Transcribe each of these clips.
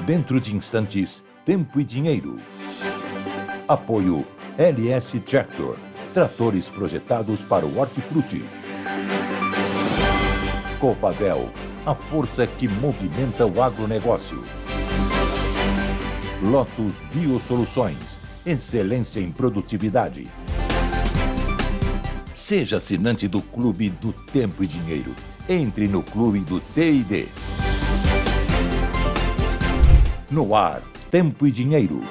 Dentro de instantes, Tempo e Dinheiro. Apoio LS Tractor. Tratores projetados para o hortifruti. Copavel, a força que movimenta o agronegócio. Lotus Biosoluções, excelência em produtividade. Seja assinante do Clube do Tempo e Dinheiro. Entre no Clube do T&D. No ar, Tempo e Dinheiro.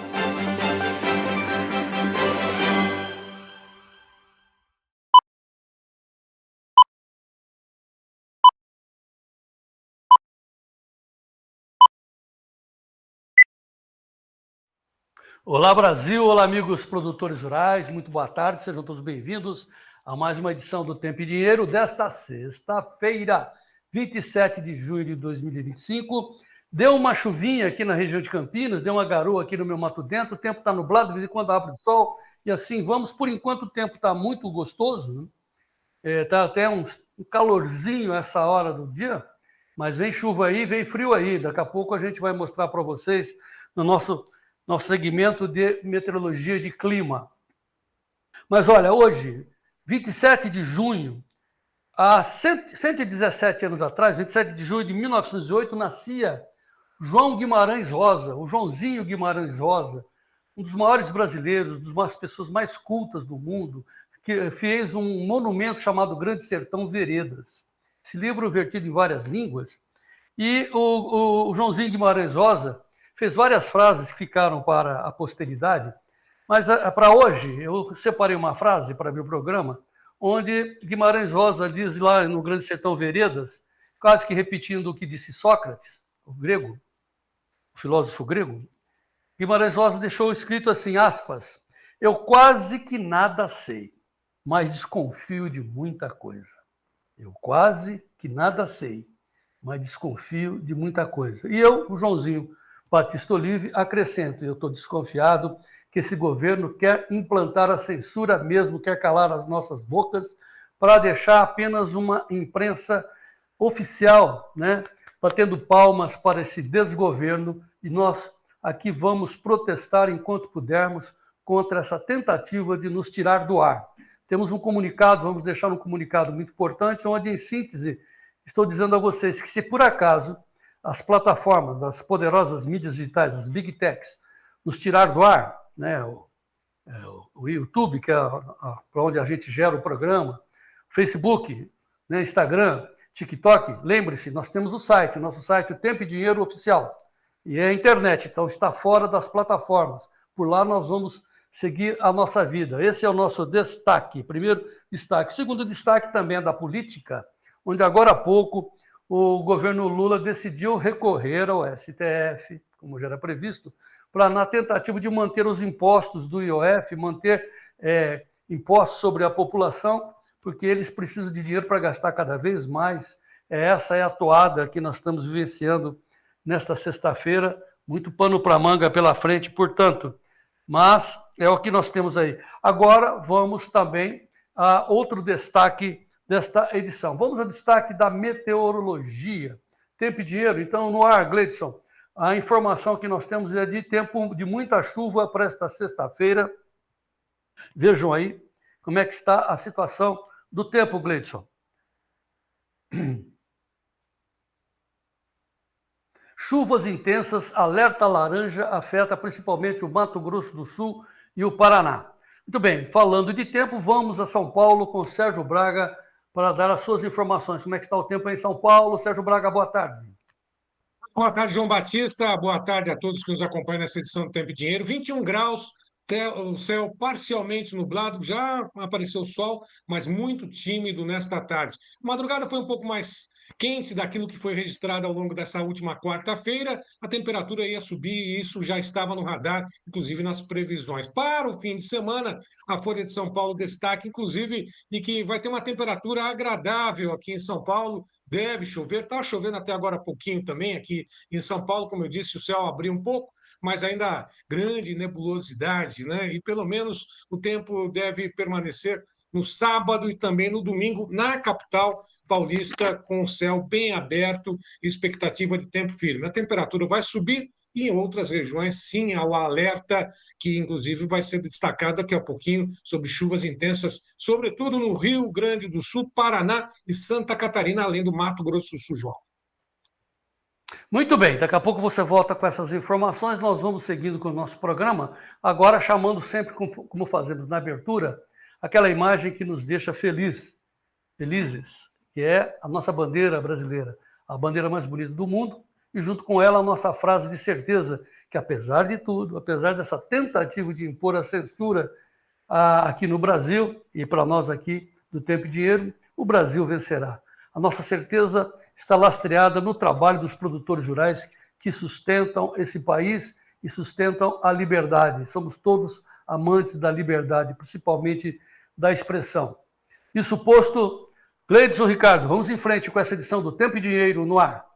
Olá, Brasil! Olá, amigos produtores rurais. Muito boa tarde, sejam todos bem-vindos a mais uma edição do Tempo e Dinheiro desta sexta-feira, 27 de junho de 2025. Deu uma chuvinha aqui na região de Campinas, deu uma garoa aqui no meu Mato Dentro, o tempo está nublado, de vez em quando abre o sol, e assim vamos. Por enquanto o tempo está muito gostoso, né? Tá até um calorzinho essa hora do dia, mas vem chuva aí, vem frio aí. Daqui a pouco a gente vai mostrar para vocês no nosso segmento de meteorologia de clima. Mas olha, hoje, 27 de junho, há 117 anos atrás, 27 de junho de 1908, nascia João Guimarães Rosa, o Joãozinho Guimarães Rosa, um dos maiores brasileiros, uma das pessoas mais cultas do mundo, que fez um monumento chamado Grande Sertão Veredas. Esse livro vertido em várias línguas. E o Joãozinho Guimarães Rosa fez várias frases que ficaram para a posteridade, mas para hoje eu separei uma frase para meu programa, onde Guimarães Rosa diz lá no Grande Sertão Veredas, quase que repetindo o que disse Sócrates, o grego, o filósofo grego. Guimarães Rosa deixou escrito assim, aspas, eu quase que nada sei, mas desconfio de muita coisa. Eu quase que nada sei, mas desconfio de muita coisa. E eu, o Joãozinho Batista Olive, acrescento, eu estou desconfiado que esse governo quer implantar a censura mesmo, quer calar as nossas bocas para deixar apenas uma imprensa oficial, né, batendo palmas para esse desgoverno, e nós aqui vamos protestar enquanto pudermos contra essa tentativa de nos tirar do ar. Temos um comunicado, vamos deixar um comunicado muito importante, onde, em síntese, estou dizendo a vocês que se por acaso as plataformas, as poderosas mídias digitais, as big techs, nos tirar do ar, né, o YouTube, que é para onde a gente gera o programa, Facebook, né, Instagram, TikTok, lembre-se, nós temos o site, nosso site, o Tempo e Dinheiro Oficial, e é a internet, então está fora das plataformas. Por lá nós vamos seguir a nossa vida. Esse é o nosso destaque, primeiro destaque. Segundo destaque também é da política, onde agora há pouco o governo Lula decidiu recorrer ao STF, como já era previsto, para na tentativa de manter os impostos do IOF, manter impostos sobre a população, porque eles precisam de dinheiro para gastar cada vez mais. Essa é a toada que nós estamos vivenciando nesta sexta-feira, muito pano para manga pela frente, portanto, mas é o que nós temos aí. Agora vamos também a outro destaque desta edição. Vamos ao destaque da meteorologia. Tempo e dinheiro, então, no ar, Gleidson. A informação que nós temos é de tempo de muita chuva para esta sexta-feira. Vejam aí como é que está a situação do tempo, Gleidson. Chuvas intensas, alerta laranja, afeta principalmente o Mato Grosso do Sul e o Paraná. Muito bem, falando de tempo, vamos a São Paulo com Sérgio Braga para dar as suas informações. Como é que está o tempo aí em São Paulo? Sérgio Braga, boa tarde. Boa tarde, João Batista. Boa tarde a todos que nos acompanham nessa edição do Tempo e Dinheiro. 21 graus, o céu parcialmente nublado, já apareceu o sol, mas muito tímido nesta tarde. A madrugada foi um pouco mais quente daquilo que foi registrado ao longo dessa última quarta-feira. A temperatura ia subir e isso já estava no radar, inclusive nas previsões. Para o fim de semana, a Folha de São Paulo destaca, inclusive, de que vai ter uma temperatura agradável aqui em São Paulo. Deve chover, está chovendo até agora pouquinho também aqui em São Paulo, como eu disse, o céu abriu um pouco, mas ainda grande nebulosidade, né? E pelo menos o tempo deve permanecer no sábado e também no domingo na capital paulista, com o céu bem aberto e expectativa de tempo firme. A temperatura vai subir e em outras regiões, sim, há o alerta, que inclusive vai ser destacado daqui a pouquinho, sobre chuvas intensas, sobretudo no Rio Grande do Sul, Paraná e Santa Catarina, além do Mato Grosso do Sul, João. Muito bem, daqui a pouco você volta com essas informações, nós vamos seguindo com o nosso programa, agora chamando sempre, como fazemos na abertura, aquela imagem que nos deixa felizes, que é a nossa bandeira brasileira, a bandeira mais bonita do mundo, e junto com ela a nossa frase de certeza, que apesar de tudo, apesar dessa tentativa de impor a censura aqui no Brasil, e para nós aqui do Tempo e Dinheiro, o Brasil vencerá. A nossa certeza está lastreada no trabalho dos produtores rurais que sustentam esse país e sustentam a liberdade. Somos todos amantes da liberdade, principalmente da expressão. Isso posto, Gleidson, Ricardo, vamos em frente com essa edição do Tempo e Dinheiro no ar.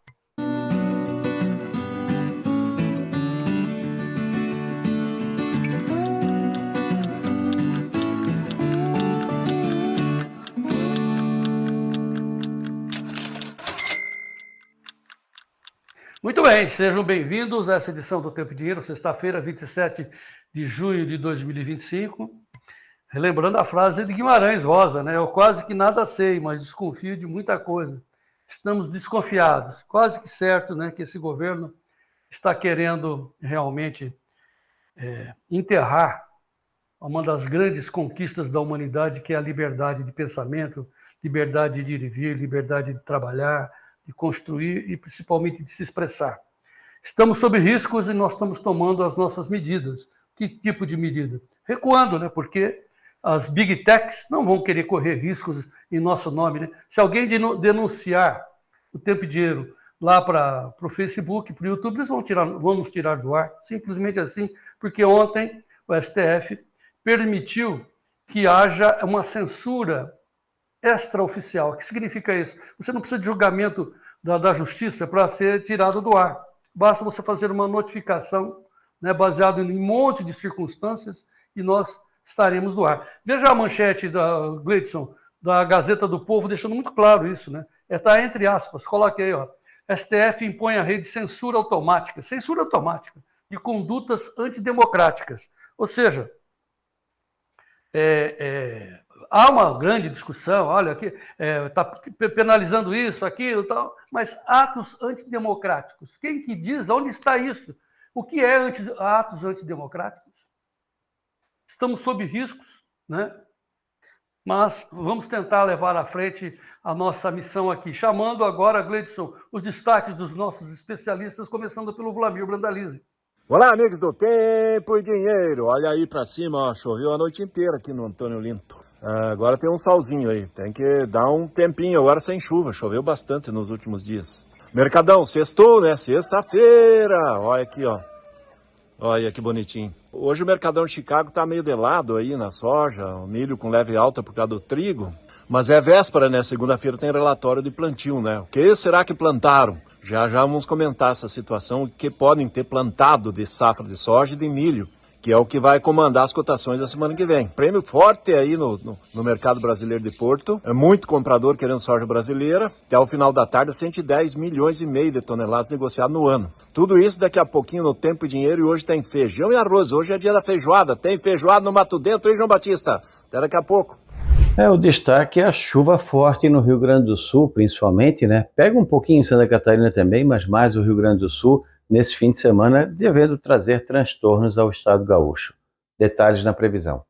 Muito bem, sejam bem-vindos a essa edição do Tempo e Dinheiro, sexta-feira, 27 de junho de 2025. Relembrando a frase de Guimarães Rosa, né? Eu quase que nada sei, mas desconfio de muita coisa. Estamos desconfiados, quase que certo, né, que esse governo está querendo realmente enterrar uma das grandes conquistas da humanidade, que é a liberdade de pensamento, liberdade de ir e vir, liberdade de trabalhar, de construir e principalmente de se expressar. Estamos sob riscos e nós estamos tomando as nossas medidas. Que tipo de medida? Recuando, né? Porque as big techs não vão querer correr riscos em nosso nome, né? Se alguém denunciar o Tempo e Dinheiro lá para o Facebook, para o YouTube, eles vão nos tirar do ar, simplesmente assim, porque ontem o STF permitiu que haja uma censura extraoficial. O que significa isso? Você não precisa de julgamento da justiça para ser tirado do ar. Basta você fazer uma notificação, né, baseada em um monte de circunstâncias e nós estaremos no ar. Veja a manchete da Gleidson, da Gazeta do Povo, deixando muito claro isso, né? Está entre aspas, coloque aí, ó. STF impõe a rede censura automática de condutas antidemocráticas. Ou seja, há uma grande discussão, olha, aqui está penalizando isso, aquilo, tal, mas atos antidemocráticos. Quem que diz? Onde está isso? O que é atos antidemocráticos? Estamos sob riscos, né? Mas vamos tentar levar à frente a nossa missão aqui. Chamando agora, Gleidson, os destaques dos nossos especialistas, começando pelo Vlamir Brandalize. Olá, amigos do Tempo e Dinheiro. Olha aí pra cima, ó, choveu a noite inteira aqui no Antônio Linto. Agora tem um solzinho aí, tem que dar um tempinho agora sem chuva, choveu bastante nos últimos dias. Mercadão, sextou, né? Sexta-feira, olha aqui, ó. Olha que bonitinho. Hoje o Mercadão de Chicago tá meio de lado aí na soja, o milho com leve alta por causa do trigo. Mas é véspera, né? Segunda-feira tem relatório de plantio, né? O que será que plantaram? Já vamos comentar essa situação, que podem ter plantado de safra de soja e de milho, que é o que vai comandar as cotações da semana que vem. Prêmio forte aí no mercado brasileiro de Porto. É muito comprador querendo soja brasileira. Até o final da tarde, 110 milhões e meio de toneladas negociadas no ano. Tudo isso daqui a pouquinho no Tempo e Dinheiro. E hoje tem feijão e arroz. Hoje é dia da feijoada. Tem feijoada no Mato Dentro, hein, João Batista? Até daqui a pouco. O destaque é a chuva forte no Rio Grande do Sul, principalmente, né? Pega um pouquinho em Santa Catarina também, mas mais o Rio Grande do Sul, nesse fim de semana, devendo trazer transtornos ao estado gaúcho. Detalhes na previsão.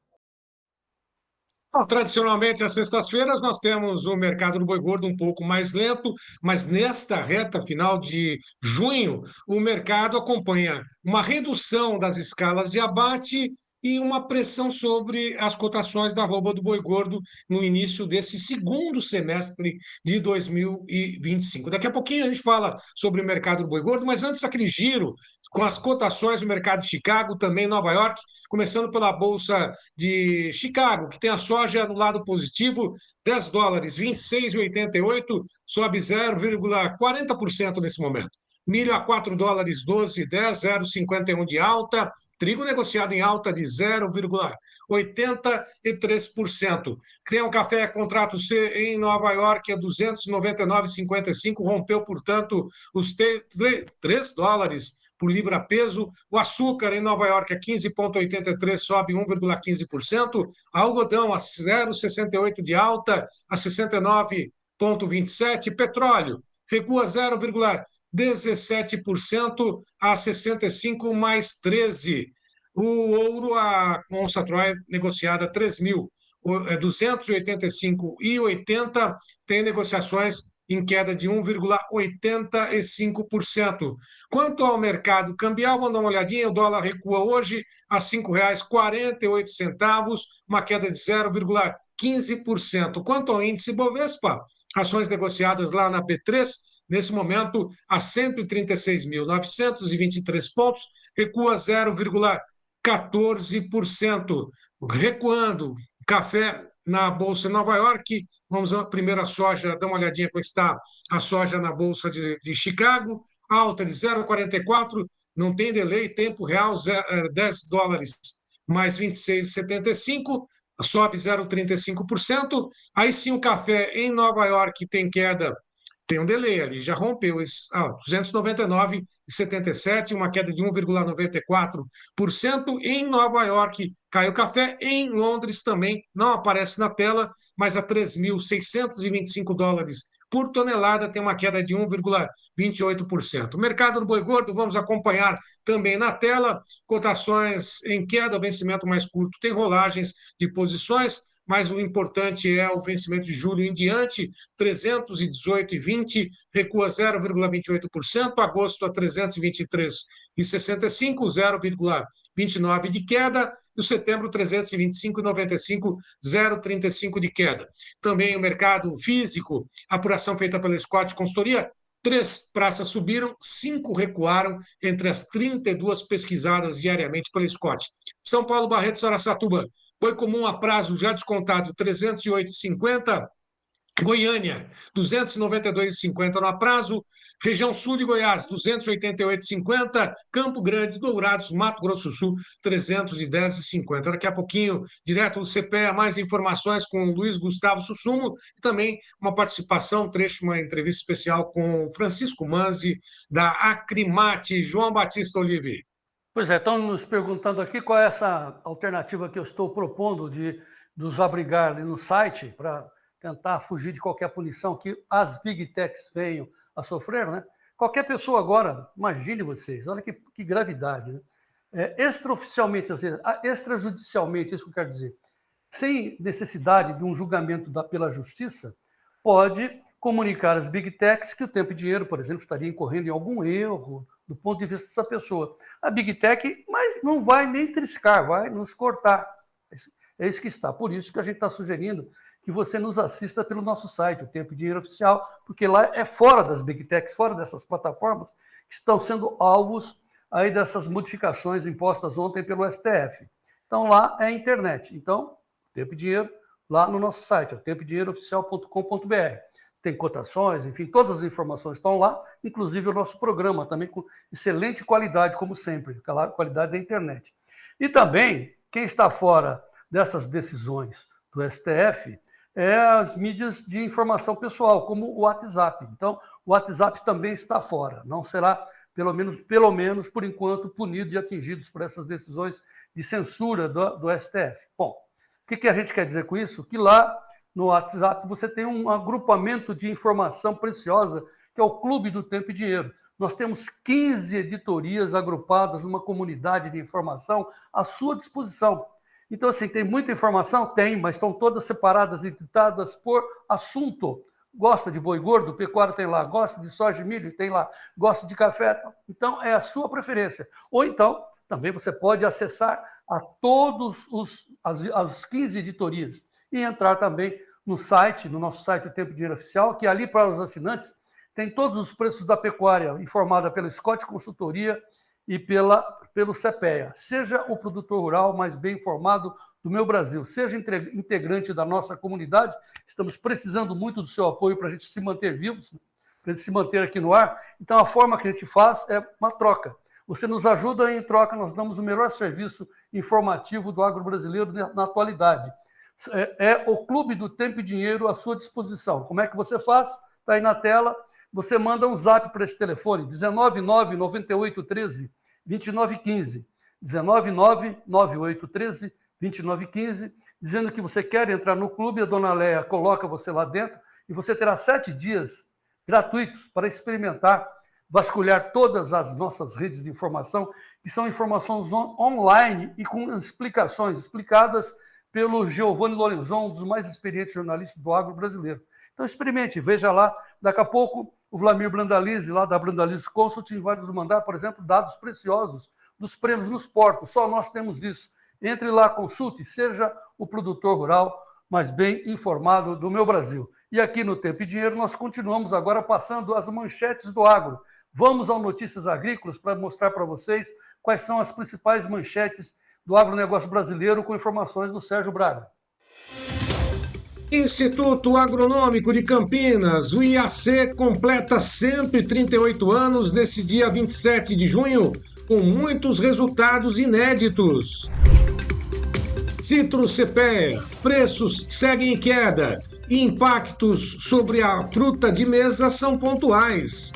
Tradicionalmente, às sextas-feiras, nós temos o mercado do boi gordo um pouco mais lento, mas nesta reta final de junho, o mercado acompanha uma redução das escalas de abate e uma pressão sobre as cotações da arroba do boi gordo no início desse segundo semestre de 2025. Daqui a pouquinho a gente fala sobre o mercado do boi gordo, mas antes aquele giro com as cotações do mercado de Chicago, também Nova York, começando pela Bolsa de Chicago, que tem a soja no lado positivo, $10, 26,88, sobe 0,40% nesse momento. Milho a $4,12, 0,51 de alta. Trigo negociado em alta de 0,83%. Criam Café, contrato C em Nova York, a 299,55, rompeu, portanto, os $3 por libra peso. O açúcar em Nova York a 15,83, sobe 1,15%. Algodão a 0,68 de alta, a 69,27. Petróleo recua 0,17% a 65 mais 13. O ouro, a onça Troy negociada a 3.285,80, tem negociações em queda de 1,85%. Quanto ao mercado cambial, vamos dar uma olhadinha, o dólar recua hoje a R$ 5,48, uma queda de 0,15%. Quanto ao índice Bovespa, ações negociadas lá na B3, nesse momento, a 136.923 pontos, recua 0,14%. Recuando, café na Bolsa de Nova York, vamos primeiro a soja, dá uma olhadinha como está a soja na Bolsa de Chicago, alta de 0,44, não tem delay, tempo real, $10 mais 26,75, sobe 0,35%. Aí sim o café em Nova York tem queda, tem um delay ali, já rompeu, 299,77, uma queda de 1,94%. Em Nova York caiu café, em Londres também, não aparece na tela, mas a $3.625 por tonelada, tem uma queda de 1,28%. O mercado do boi gordo, vamos acompanhar também na tela, cotações em queda, vencimento mais curto, tem rolagens de posições, mas o importante é o vencimento de julho em diante, 318,20, recua 0,28%, agosto a 323,65, 0,29 de queda, e o setembro 325,95, 0,35 de queda. Também o mercado físico, apuração feita pela Scott Consultoria, 3 praças subiram, 5 recuaram entre as 32 pesquisadas diariamente pela Scott. São Paulo, Barretos, Araçatuba, boi comum a prazo já descontado, 308,50. Goiânia, 292,50 no aprazo. Região sul de Goiás, 288,50. Campo Grande, Dourados, Mato Grosso do Sul, 310,50. Daqui a pouquinho, direto do CPEA, mais informações com o Luiz Gustavo Sussumo e também uma participação, trecho, uma entrevista especial com o Francisco Manzi, da Acrimate. João Batista Olive. Pois é, estão nos perguntando aqui qual é essa alternativa que eu estou propondo de nos abrigar ali no site para tentar fugir de qualquer punição que as Big Techs venham a sofrer, né? Qualquer pessoa agora, imagine vocês, olha que gravidade, né? Extraoficialmente, ou seja, extrajudicialmente, isso que eu quero dizer, sem necessidade de um julgamento pela justiça, pode comunicar às Big Techs que o Tempo e Dinheiro, por exemplo, estaria incorrendo em algum erro do ponto de vista dessa pessoa. A Big Tech, mas não vai nem triscar, vai nos cortar. É isso que está. Por isso que a gente está sugerindo que você nos assista pelo nosso site, o Tempo e Dinheiro Oficial, porque lá é fora das Big Techs, fora dessas plataformas, que estão sendo alvos aí dessas modificações impostas ontem pelo STF. Então, lá é a internet. Então, Tempo e Dinheiro, lá no nosso site, tempodinheirooficial.com.br. Tem cotações, enfim, todas as informações estão lá, inclusive o nosso programa, também com excelente qualidade, como sempre, aquela qualidade da internet. E também, quem está fora dessas decisões do STF é as mídias de informação pessoal, como o WhatsApp. Então, o WhatsApp também está fora, não será, pelo menos por enquanto, punido e atingidos por essas decisões de censura do STF. Bom, o que a gente quer dizer com isso? Que lá no WhatsApp você tem um agrupamento de informação preciosa, que é o Clube do Tempo e Dinheiro. Nós temos 15 editorias agrupadas numa comunidade de informação à sua disposição. Então, assim, tem muita informação? Tem, mas estão todas separadas e editadas por assunto. Gosta de boi gordo? Pecuário tem lá. Gosta de soja e milho? Tem lá. Gosta de café? Então, é a sua preferência. Ou então, também você pode acessar a todos as 15 editorias e entrar também no site, no nosso site, o Tempo e Dinheiro Oficial, que ali para os assinantes tem todos os preços da pecuária, informada pela Scott Consultoria e pelo CPEA. Seja o produtor rural mais bem informado do meu Brasil, seja integrante da nossa comunidade, estamos precisando muito do seu apoio para a gente se manter vivos, para a gente se manter aqui no ar. Então, a forma que a gente faz é uma troca. Você nos ajuda e, em troca, nós damos o melhor serviço informativo do agro brasileiro na atualidade. É o Clube do Tempo e Dinheiro à sua disposição. Como é que você faz? Está aí na tela. Você manda um zap para esse telefone, 199-9813-2915. 199-9813-2915, dizendo que você quer entrar no clube, a dona Léa coloca você lá dentro e você terá 7 dias gratuitos para experimentar, vasculhar todas as nossas redes de informação, que são informações online e com explicações, explicadas pelo Giovanni Lorenzon, um dos mais experientes jornalistas do agro brasileiro. Então experimente, veja lá, daqui a pouco o Vlamir Brandalize, lá da Brandalize Consulting, vai nos mandar, por exemplo, dados preciosos dos prêmios nos porcos. Só nós temos isso. Entre lá, consulte, seja o produtor rural mais bem informado do meu Brasil. E aqui no Tempo e Dinheiro nós continuamos agora passando as manchetes do agro. Vamos ao Notícias Agrícolas para mostrar para vocês quais são as principais manchetes do agronegócio brasileiro, com informações do Sérgio Braga. Instituto Agronômico de Campinas, o IAC, completa 138 anos nesse dia 27 de junho, com muitos resultados inéditos. Citrus CPEA, preços seguem em queda e impactos sobre a fruta de mesa são pontuais.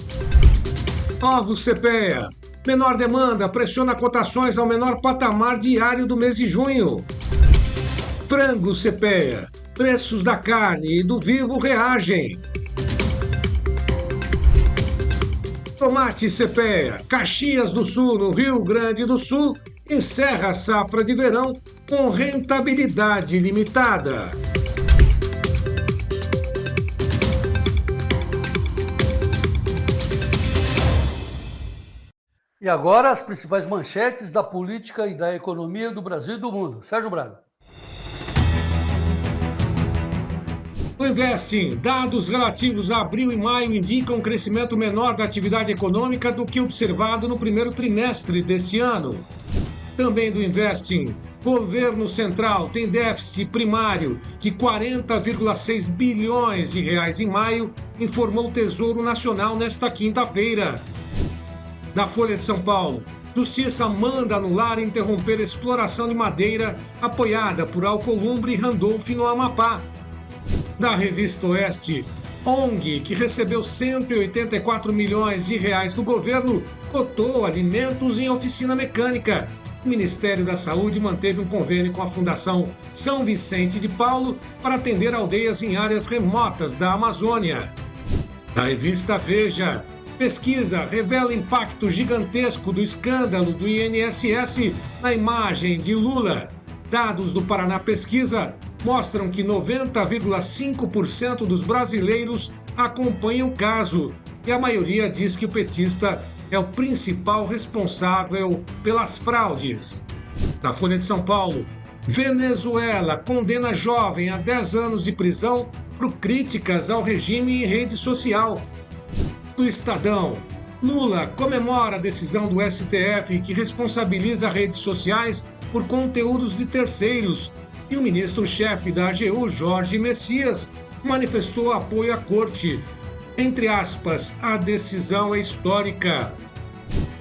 Ovos CPEA, menor demanda pressiona cotações ao menor patamar diário do mês de junho. Frango CPEA, preços da carne e do vivo reagem. Tomate CPEA, Caxias do Sul, no Rio Grande do Sul, encerra a safra de verão com rentabilidade limitada. E agora as principais manchetes da política e da economia do Brasil e do mundo. Sérgio Braga. O Investing, dados relativos a abril e maio indicam um crescimento menor da atividade econômica do que observado no primeiro trimestre deste ano. Também do Investing, governo central tem déficit primário de 40,6 bilhões de reais em maio, informou o Tesouro Nacional nesta quinta-feira. Da Folha de São Paulo, Justiça manda anular e interromper a exploração de madeira apoiada por Alcolumbre e Randolph no Amapá. Da Revista Oeste, ONG, que recebeu 184 milhões de reais do governo, cotou alimentos em oficina mecânica. O Ministério da Saúde manteve um convênio com a Fundação São Vicente de Paulo para atender aldeias em áreas remotas da Amazônia. Da Revista Veja, pesquisa revela impacto gigantesco do escândalo do INSS na imagem de Lula. Dados do Paraná Pesquisa mostram que 90,5% dos brasileiros acompanham o caso e a maioria diz que o petista é o principal responsável pelas fraudes. Na Folha de São Paulo, Venezuela condena jovem a 10 anos de prisão por críticas ao regime em rede social. Do Estadão, Lula comemora a decisão do STF que responsabiliza redes sociais por conteúdos de terceiros e o ministro-chefe da AGU, Jorge Messias, manifestou apoio à corte. Entre aspas, a decisão é histórica.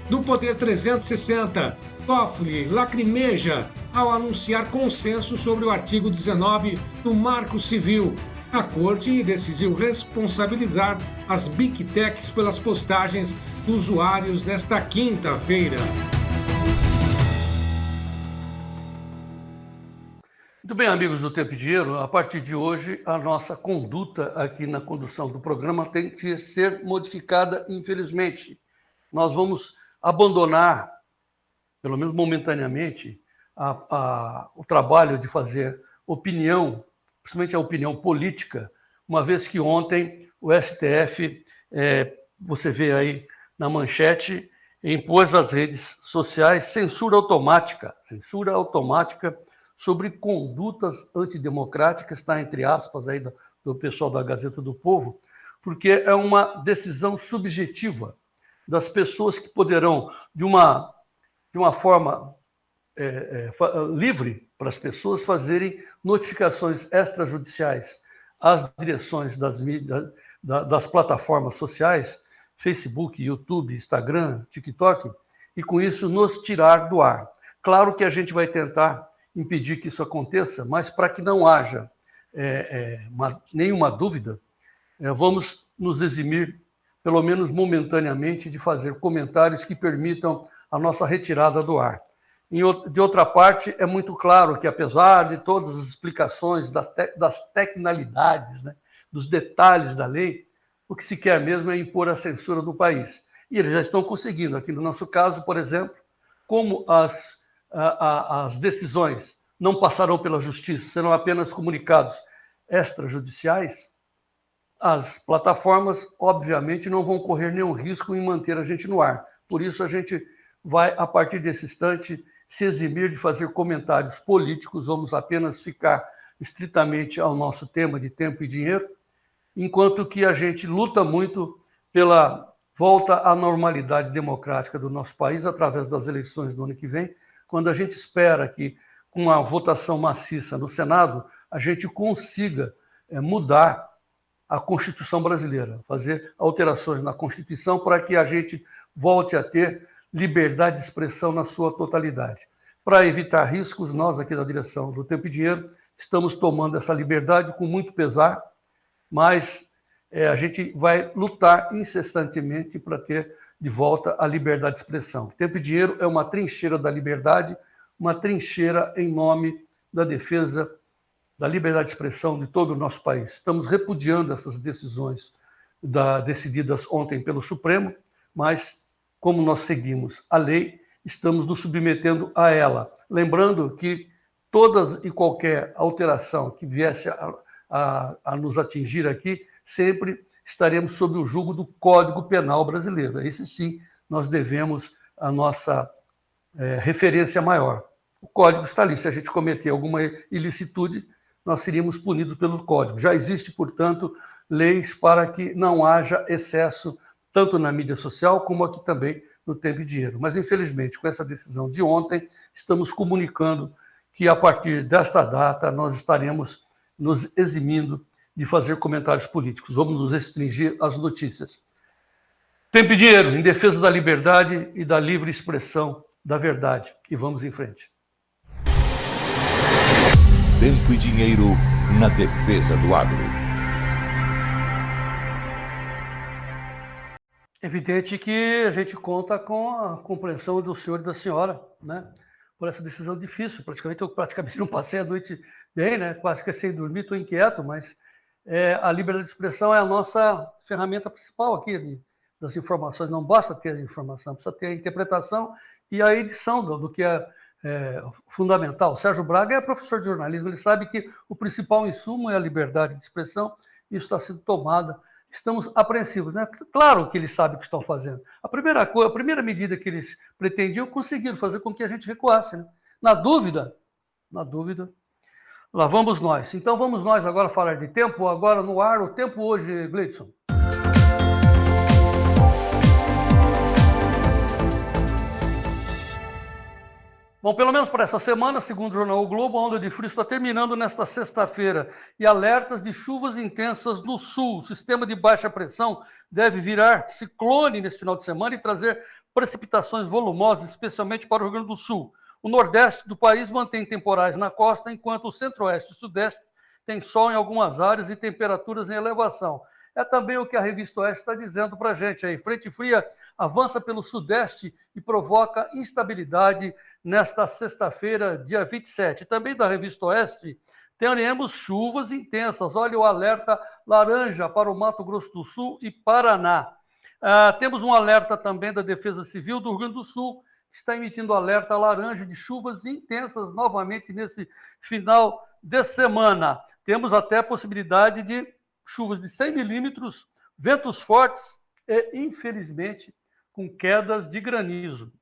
Do Poder 360, Toffoli lacrimeja ao anunciar consenso sobre o artigo 19 do Marco Civil. A corte decidiu responsabilizar as Big Techs pelas postagens dos usuários nesta quinta-feira. Muito bem, amigos do Tempo e Dinheiro, a partir de hoje, a nossa conduta aqui na condução do programa tem que ser modificada, infelizmente. Nós vamos abandonar, pelo menos momentaneamente, o trabalho de fazer opinião, principalmente a opinião política, uma vez que ontem o STF, você vê aí na manchete, impôs às redes sociais censura automática sobre condutas antidemocráticas, está entre aspas aí do pessoal da Gazeta do Povo, porque é uma decisão subjetiva das pessoas que poderão, de uma forma livre, para as pessoas fazerem notificações extrajudiciais às direções das mídias, das plataformas sociais, Facebook, YouTube, Instagram, TikTok, e, com isso, nos tirar do ar. Claro que a gente vai tentar impedir que isso aconteça, mas para que não haja nenhuma dúvida, vamos nos eximir, pelo menos momentaneamente, de fazer comentários que permitam a nossa retirada do ar. De outra parte, é muito claro que, apesar de todas as explicações das tecnicalidades, né, dos detalhes da lei, o que se quer mesmo é impor a censura do país. E eles já estão conseguindo. Aqui no nosso caso, por exemplo, como as decisões não passarão pela justiça, serão apenas comunicados extrajudiciais, as plataformas, obviamente, não vão correr nenhum risco em manter a gente no ar. Por isso, a gente vai, a partir desse instante, se eximir de fazer comentários políticos, vamos apenas ficar estritamente ao nosso tema de tempo e dinheiro, enquanto que a gente luta muito pela volta à normalidade democrática do nosso país através das eleições do ano que vem, quando a gente espera que, com uma votação maciça no Senado, a gente consiga mudar a Constituição brasileira, fazer alterações na Constituição para que a gente volte a ter liberdade de expressão na sua totalidade. Para evitar riscos, nós aqui da direção do Tempo e Dinheiro estamos tomando essa liberdade com muito pesar, mas a gente vai lutar incessantemente para ter de volta a liberdade de expressão. Tempo e Dinheiro é uma trincheira da liberdade, uma trincheira em nome da defesa da liberdade de expressão de todo o nosso país. Estamos repudiando essas decisões decididas ontem pelo Supremo, mas, como nós seguimos a lei, estamos nos submetendo a ela. Lembrando que todas e qualquer alteração que viesse a nos atingir aqui, sempre estaremos sob o jugo do Código Penal brasileiro. Esse sim, nós devemos a nossa referência maior. O Código está ali. Se a gente cometer alguma ilicitude, nós seríamos punidos pelo Código. Já existe, portanto, leis para que não haja excesso, tanto na mídia social como aqui também no Tempo e Dinheiro. Mas, infelizmente, com essa decisão de ontem, estamos comunicando que, a partir desta data, nós estaremos nos eximindo de fazer comentários políticos. Vamos nos restringir às notícias. Tempo e Dinheiro, em defesa da liberdade e da livre expressão da verdade. E vamos em frente. Tempo e Dinheiro na defesa do agro. Evidente que a gente conta com a compreensão do senhor e da senhora, né? Por essa decisão difícil. Eu praticamente não passei a noite bem, né? Quase que sem dormir, estou inquieto, mas a liberdade de expressão é a nossa ferramenta principal aqui das informações. Não basta ter a informação, precisa ter a interpretação e a edição do que é fundamental. O Sérgio Braga é professor de jornalismo, ele sabe que o principal insumo é a liberdade de expressão, e isso está sendo tomado. Estamos apreensivos, né? Claro que eles sabem o que estão fazendo. A primeira medida que eles pretendiam, conseguiram fazer com que a gente recuasse, né? Na dúvida, lá vamos nós. Então vamos nós agora falar de tempo, agora no ar, o tempo hoje, Gleidson. Bom, pelo menos para essa semana, segundo o jornal O Globo, a onda de frio está terminando nesta sexta-feira e alertas de chuvas intensas no sul. O sistema de baixa pressão deve virar ciclone nesse final de semana e trazer precipitações volumosas, especialmente para o Rio Grande do Sul. O nordeste do país mantém temporais na costa, enquanto o centro-oeste e sudeste tem sol em algumas áreas e temperaturas em elevação. É também o que a Revista Oeste está dizendo para a gente aí. Frente fria avança pelo sudeste e provoca instabilidade nesta sexta-feira, dia 27. Também da Revista Oeste, teremos chuvas intensas. Olha o alerta laranja para o Mato Grosso do Sul e Paraná. Temos um alerta também da Defesa Civil do Rio Grande do Sul, que está emitindo alerta laranja de chuvas intensas novamente nesse final de semana. Temos até a possibilidade de chuvas de 100 milímetros, ventos fortes e, infelizmente, com quedas de granizo.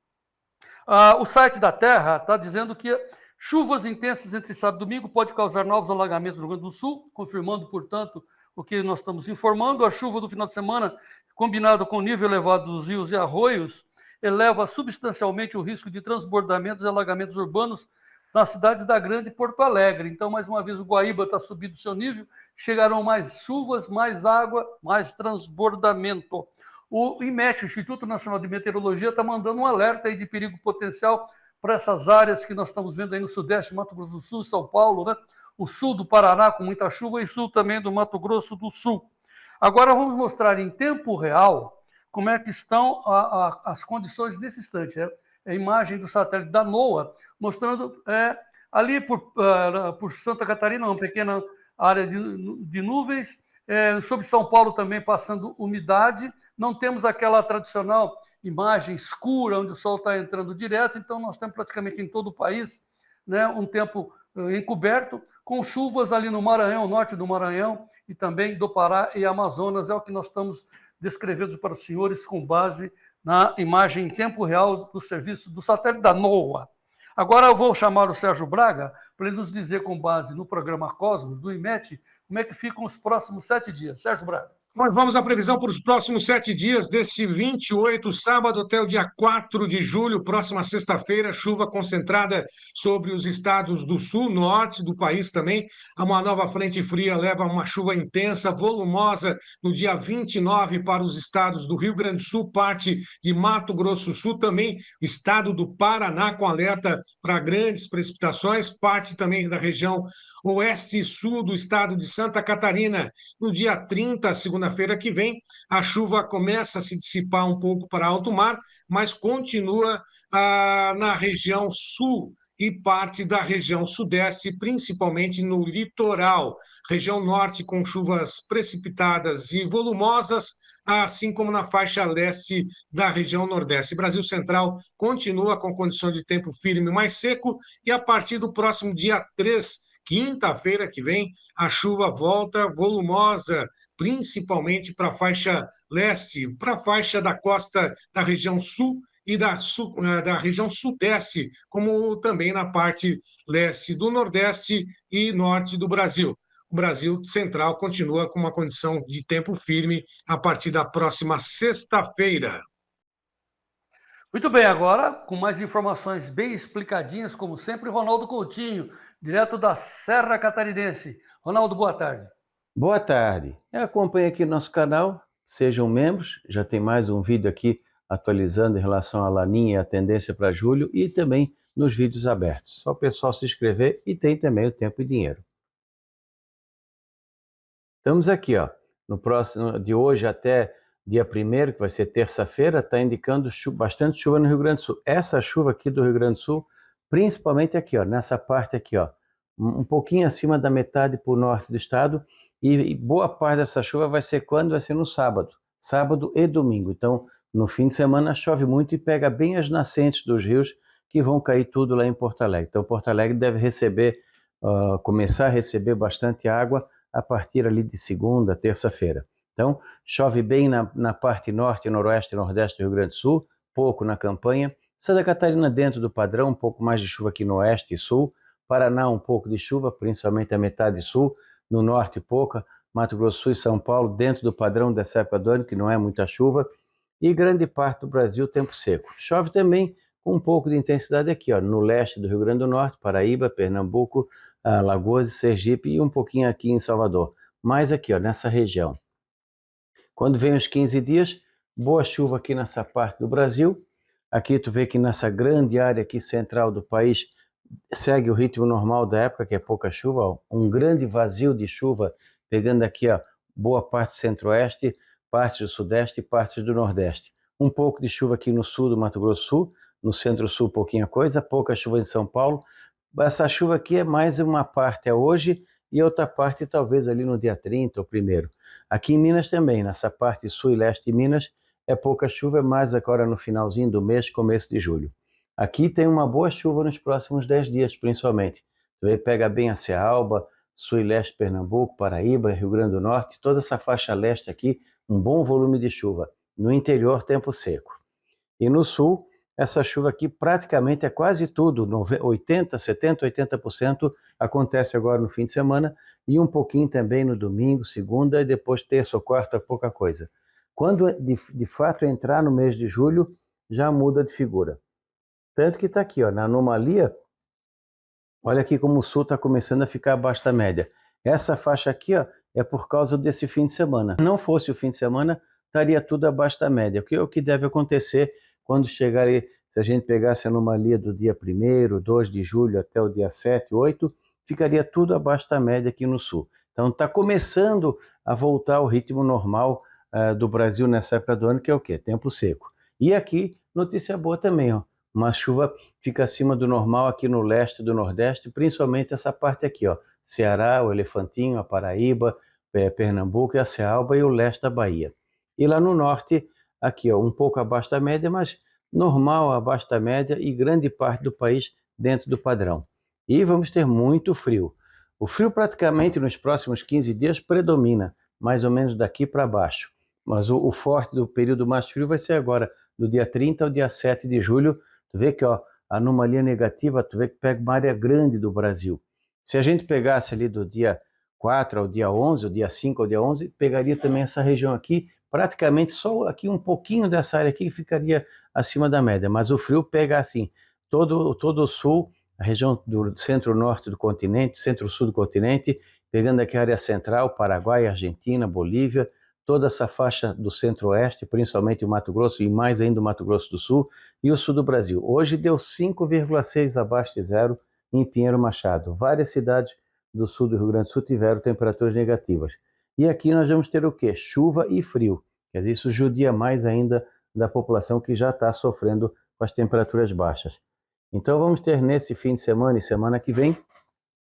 O site da Terra está dizendo que chuvas intensas entre sábado e domingo pode causar novos alagamentos no Rio Grande do Sul, confirmando, portanto, o que nós estamos informando. A chuva do final de semana, combinado com o nível elevado dos rios e arroios, eleva substancialmente o risco de transbordamentos e alagamentos urbanos nas cidades da Grande e Porto Alegre. Então, mais uma vez, o Guaíba está subindo o seu nível, chegarão mais chuvas, mais água, mais transbordamento. O IMET, o Instituto Nacional de Meteorologia, está mandando um alerta aí de perigo potencial para essas áreas que nós estamos vendo aí no Sudeste, Mato Grosso do Sul, São Paulo, né? O sul do Paraná com muita chuva e sul também do Mato Grosso do Sul. Agora vamos mostrar em tempo real como é que estão as condições nesse instante. É a imagem do satélite da NOAA, mostrando ali por Santa Catarina, uma pequena área de nuvens, sobre São Paulo também passando umidade. Não temos aquela tradicional imagem escura, onde o sol está entrando direto, então nós temos praticamente em todo o país, né, um tempo encoberto, com chuvas ali no Maranhão, norte do Maranhão, e também do Pará e Amazonas. É o que nós estamos descrevendo para os senhores com base na imagem em tempo real do serviço do satélite da NOAA. Agora eu vou chamar o Sérgio Braga para ele nos dizer, com base no programa Cosmos, do IMET, como é que ficam os próximos 7 dias. Sérgio Braga. Nós vamos à previsão para os próximos 7 dias, deste 28, sábado, até o dia 4 de julho, próxima sexta-feira, chuva concentrada sobre os estados do sul, norte do país também. Uma nova frente fria leva uma chuva intensa, volumosa, no dia 29 para os estados do Rio Grande do Sul, parte de Mato Grosso do Sul, também o estado do Paraná, com alerta para grandes precipitações, parte também da região oeste e sul do estado de Santa Catarina. No dia 30, segunda-feira que vem, a chuva começa a se dissipar um pouco para alto mar, mas continua na região sul e parte da região sudeste, principalmente no litoral. Região norte com chuvas precipitadas e volumosas, assim como na faixa leste da região nordeste. Brasil Central continua com condição de tempo firme mais seco, e a partir do próximo dia 3, quinta-feira que vem, a chuva volta volumosa, principalmente para a faixa leste, para a faixa da costa da região sul e da região sudeste, como também na parte leste do Nordeste e norte do Brasil. O Brasil Central continua com uma condição de tempo firme a partir da próxima sexta-feira. Muito bem, agora com mais informações bem explicadinhas, como sempre, Ronaldo Coutinho, direto da Serra Catarinense. Ronaldo, boa tarde. Boa tarde. Acompanhe aqui nosso canal, sejam membros, já tem mais um vídeo aqui atualizando em relação à Laninha e a tendência para julho, e também nos vídeos abertos. Só o pessoal se inscrever, e tem também o Tempo e Dinheiro. Estamos aqui, ó, no próximo de hoje até dia 1º, que vai ser terça-feira, está indicando bastante chuva no Rio Grande do Sul. Essa chuva aqui do Rio Grande do Sul, principalmente aqui, ó, nessa parte aqui, ó, um pouquinho acima da metade para o norte do estado, e boa parte dessa chuva vai ser quando? Vai ser no sábado e domingo. Então, no fim de semana chove muito e pega bem as nascentes dos rios, que vão cair tudo lá em Porto Alegre. Então, Porto Alegre deve começar a receber bastante água a partir ali de segunda, terça-feira. Então, chove bem na parte norte, noroeste e nordeste do Rio Grande do Sul, pouco na campanha. Santa Catarina dentro do padrão, um pouco mais de chuva aqui no oeste e sul. Paraná um pouco de chuva, principalmente a metade sul. No norte pouca. Mato Grosso do Sul e São Paulo dentro do padrão dessa época do ano, que não é muita chuva. E grande parte do Brasil tempo seco. Chove também com um pouco de intensidade aqui, ó, no leste do Rio Grande do Norte, Paraíba, Pernambuco, Alagoas e Sergipe, e um pouquinho aqui em Salvador. Mais aqui, ó, nessa região. Quando vem os 15 dias, boa chuva aqui nessa parte do Brasil. Aqui tu vê que nessa grande área aqui central do país segue o ritmo normal da época, que é pouca chuva, ó, um grande vazio de chuva pegando aqui, ó, boa parte centro-oeste, parte do sudeste e parte do nordeste. Um pouco de chuva aqui no sul do Mato Grosso do Sul, no centro-sul pouquinha coisa, pouca chuva em São Paulo. Essa chuva aqui é mais uma parte hoje e outra parte talvez ali no dia 30 ou 1º. Aqui em Minas também, nessa parte sul e leste de Minas, é pouca chuva, mais agora no finalzinho do mês, começo de julho. Aqui tem uma boa chuva nos próximos 10 dias, principalmente. Você pega bem a Cealba, sul e leste Pernambuco, Paraíba, Rio Grande do Norte, toda essa faixa leste aqui, um bom volume de chuva. No interior, tempo seco. E no sul, essa chuva aqui praticamente é quase tudo, 80%, 70%, 80% acontece agora no fim de semana, e um pouquinho também no domingo, segunda, e depois terça ou quarta, pouca coisa. Quando de fato entrar no mês de julho, já muda de figura. Tanto que está aqui, ó, na anomalia, olha aqui como o sul está começando a ficar abaixo da média. Essa faixa aqui, ó, é por causa desse fim de semana. Se não fosse o fim de semana, estaria tudo abaixo da média. Porque o que deve acontecer quando chegar aí, se a gente pegasse a anomalia do dia 1º, 2 de julho até o dia 7, 8, ficaria tudo abaixo da média aqui no sul. Então está começando a voltar ao ritmo normal do Brasil nessa época do ano, que é o quê? Tempo seco. E aqui, notícia boa também, ó. Uma chuva fica acima do normal aqui no leste do Nordeste, principalmente essa parte aqui, ó. Ceará, o Elefantinho, a Paraíba, Pernambuco e a Cealba e o leste da Bahia. E lá no norte, aqui, ó, um pouco abaixo da média, mas normal abaixo da média e grande parte do país dentro do padrão. E vamos ter muito frio. O frio praticamente nos próximos 15 dias predomina, mais ou menos daqui para baixo. Mas o forte do período mais frio vai ser agora, do dia 30 ao dia 7 de julho. Tu vê que ó, a anomalia negativa, tu vê que pega uma área grande do Brasil. Se a gente pegasse ali do dia 4 ao dia 11, o dia 5 ao dia 11, pegaria também essa região aqui, praticamente só aqui um pouquinho dessa área aqui ficaria acima da média, mas o frio pega assim, todo o sul, a região do centro-norte do continente, centro-sul do continente, pegando aqui a área central, Paraguai, Argentina, Bolívia, toda essa faixa do centro-oeste, principalmente o Mato Grosso e mais ainda o Mato Grosso do Sul e o sul do Brasil. Hoje deu 5,6 abaixo de zero em Pinheiro Machado. Várias cidades do sul do Rio Grande do Sul tiveram temperaturas negativas. E aqui nós vamos ter o quê? Chuva e frio. Quer dizer, isso judia mais ainda da população que já está sofrendo com as temperaturas baixas. Então vamos ter nesse fim de semana e semana que vem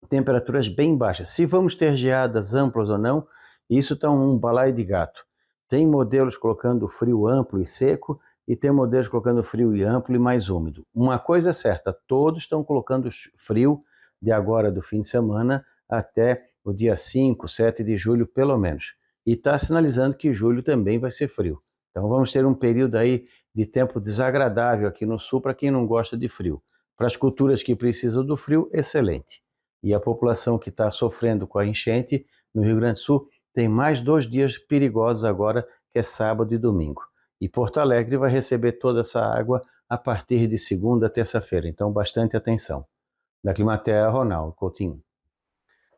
temperaturas bem baixas. Se vamos ter geadas amplas ou não, isso está um balaio de gato. Tem modelos colocando frio amplo e seco e tem modelos colocando frio e amplo e mais úmido. Uma coisa é certa, todos estão colocando frio de agora do fim de semana até o dia 5, 7 de julho pelo menos. E está sinalizando que julho também vai ser frio. Então vamos ter um período aí de tempo desagradável aqui no sul para quem não gosta de frio. Para as culturas que precisam do frio, excelente. E a população que está sofrendo com a enchente no Rio Grande do Sul tem mais 2 dias perigosos agora, que é sábado e domingo. E Porto Alegre vai receber toda essa água a partir de segunda a terça-feira. Então, bastante atenção. Da Climatea, Ronaldo Coutinho.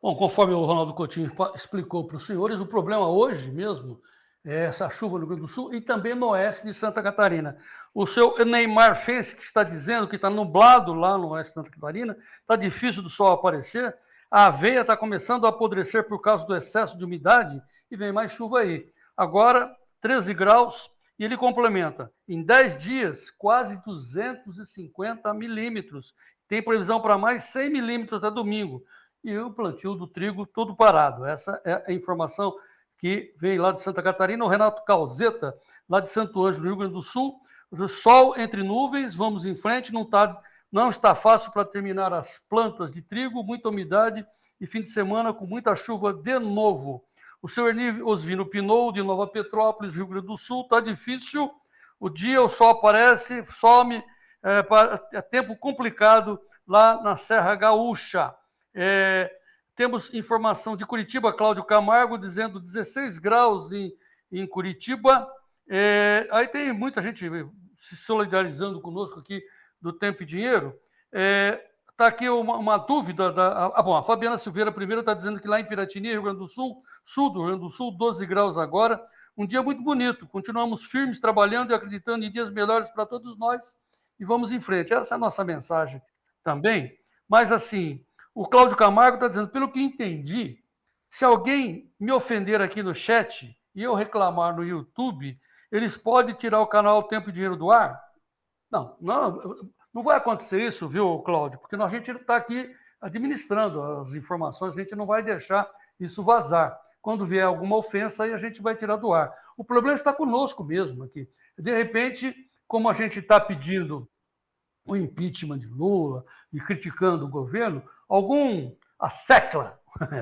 Bom, conforme o Ronaldo Coutinho explicou para os senhores, o problema hoje mesmo é essa chuva no Rio Grande do Sul e também no oeste de Santa Catarina. O seu Neymar Fence, que está dizendo que está nublado lá no oeste de Santa Catarina, está difícil do sol aparecer, a aveia está começando a apodrecer por causa do excesso de umidade e vem mais chuva aí. Agora, 13 graus, e ele complementa, em 10 dias, quase 250 milímetros. Tem previsão para mais 100 milímetros até domingo. E o plantio do trigo todo parado. Essa é a informação que vem lá de Santa Catarina. O Renato Calzeta, lá de Santo Ângelo, no Rio Grande do Sul. Sol entre nuvens, vamos em frente, não está fácil para terminar as plantas de trigo, muita umidade e fim de semana com muita chuva de novo. O seu Erni Osvino Pinot, de Nova Petrópolis, Rio Grande do Sul, está difícil. O dia o sol aparece, some, é tempo complicado lá na Serra Gaúcha. Temos informação de Curitiba, Cláudio Camargo, dizendo 16 graus em Curitiba. Aí tem muita gente se solidarizando conosco aqui do Tempo e Dinheiro. Está aqui uma dúvida. A Fabiana Silveira primeiro está dizendo que lá em Piratini, Rio Grande do Sul, sul do Rio Grande do Sul, 12 graus agora. Um dia muito bonito. Continuamos firmes, trabalhando e acreditando em dias melhores para todos nós. E vamos em frente. Essa é a nossa mensagem também. Mas, assim, o Cláudio Camargo está dizendo, pelo que entendi, se alguém me ofender aqui no chat e eu reclamar no YouTube, eles podem tirar o canal Tempo e Dinheiro do ar? Não vai acontecer isso, viu, Cláudio? Porque a gente está aqui administrando as informações, a gente não vai deixar isso vazar. Quando vier alguma ofensa, aí a gente vai tirar do ar. O problema está conosco mesmo aqui. De repente, como a gente está pedindo o impeachment de Lula e criticando o governo, algum assecla,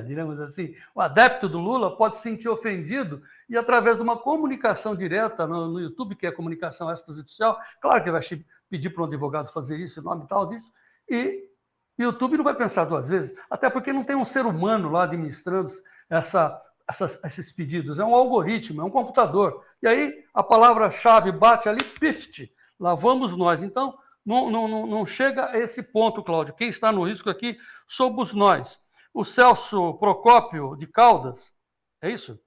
diremos assim, o adepto do Lula pode se sentir ofendido e, através de uma comunicação direta no YouTube, que é a comunicação extrajudicial, claro que vai pedir para um advogado fazer isso, em nome tal disso, e o YouTube não vai pensar 2 vezes, até porque não tem um ser humano lá administrando esses pedidos, é um algoritmo, é um computador. E aí a palavra-chave bate ali, pift, lá vamos nós. Então, não chega a esse ponto, Cláudio. Quem está no risco aqui somos nós. O Celso Procópio de Caldas, é isso?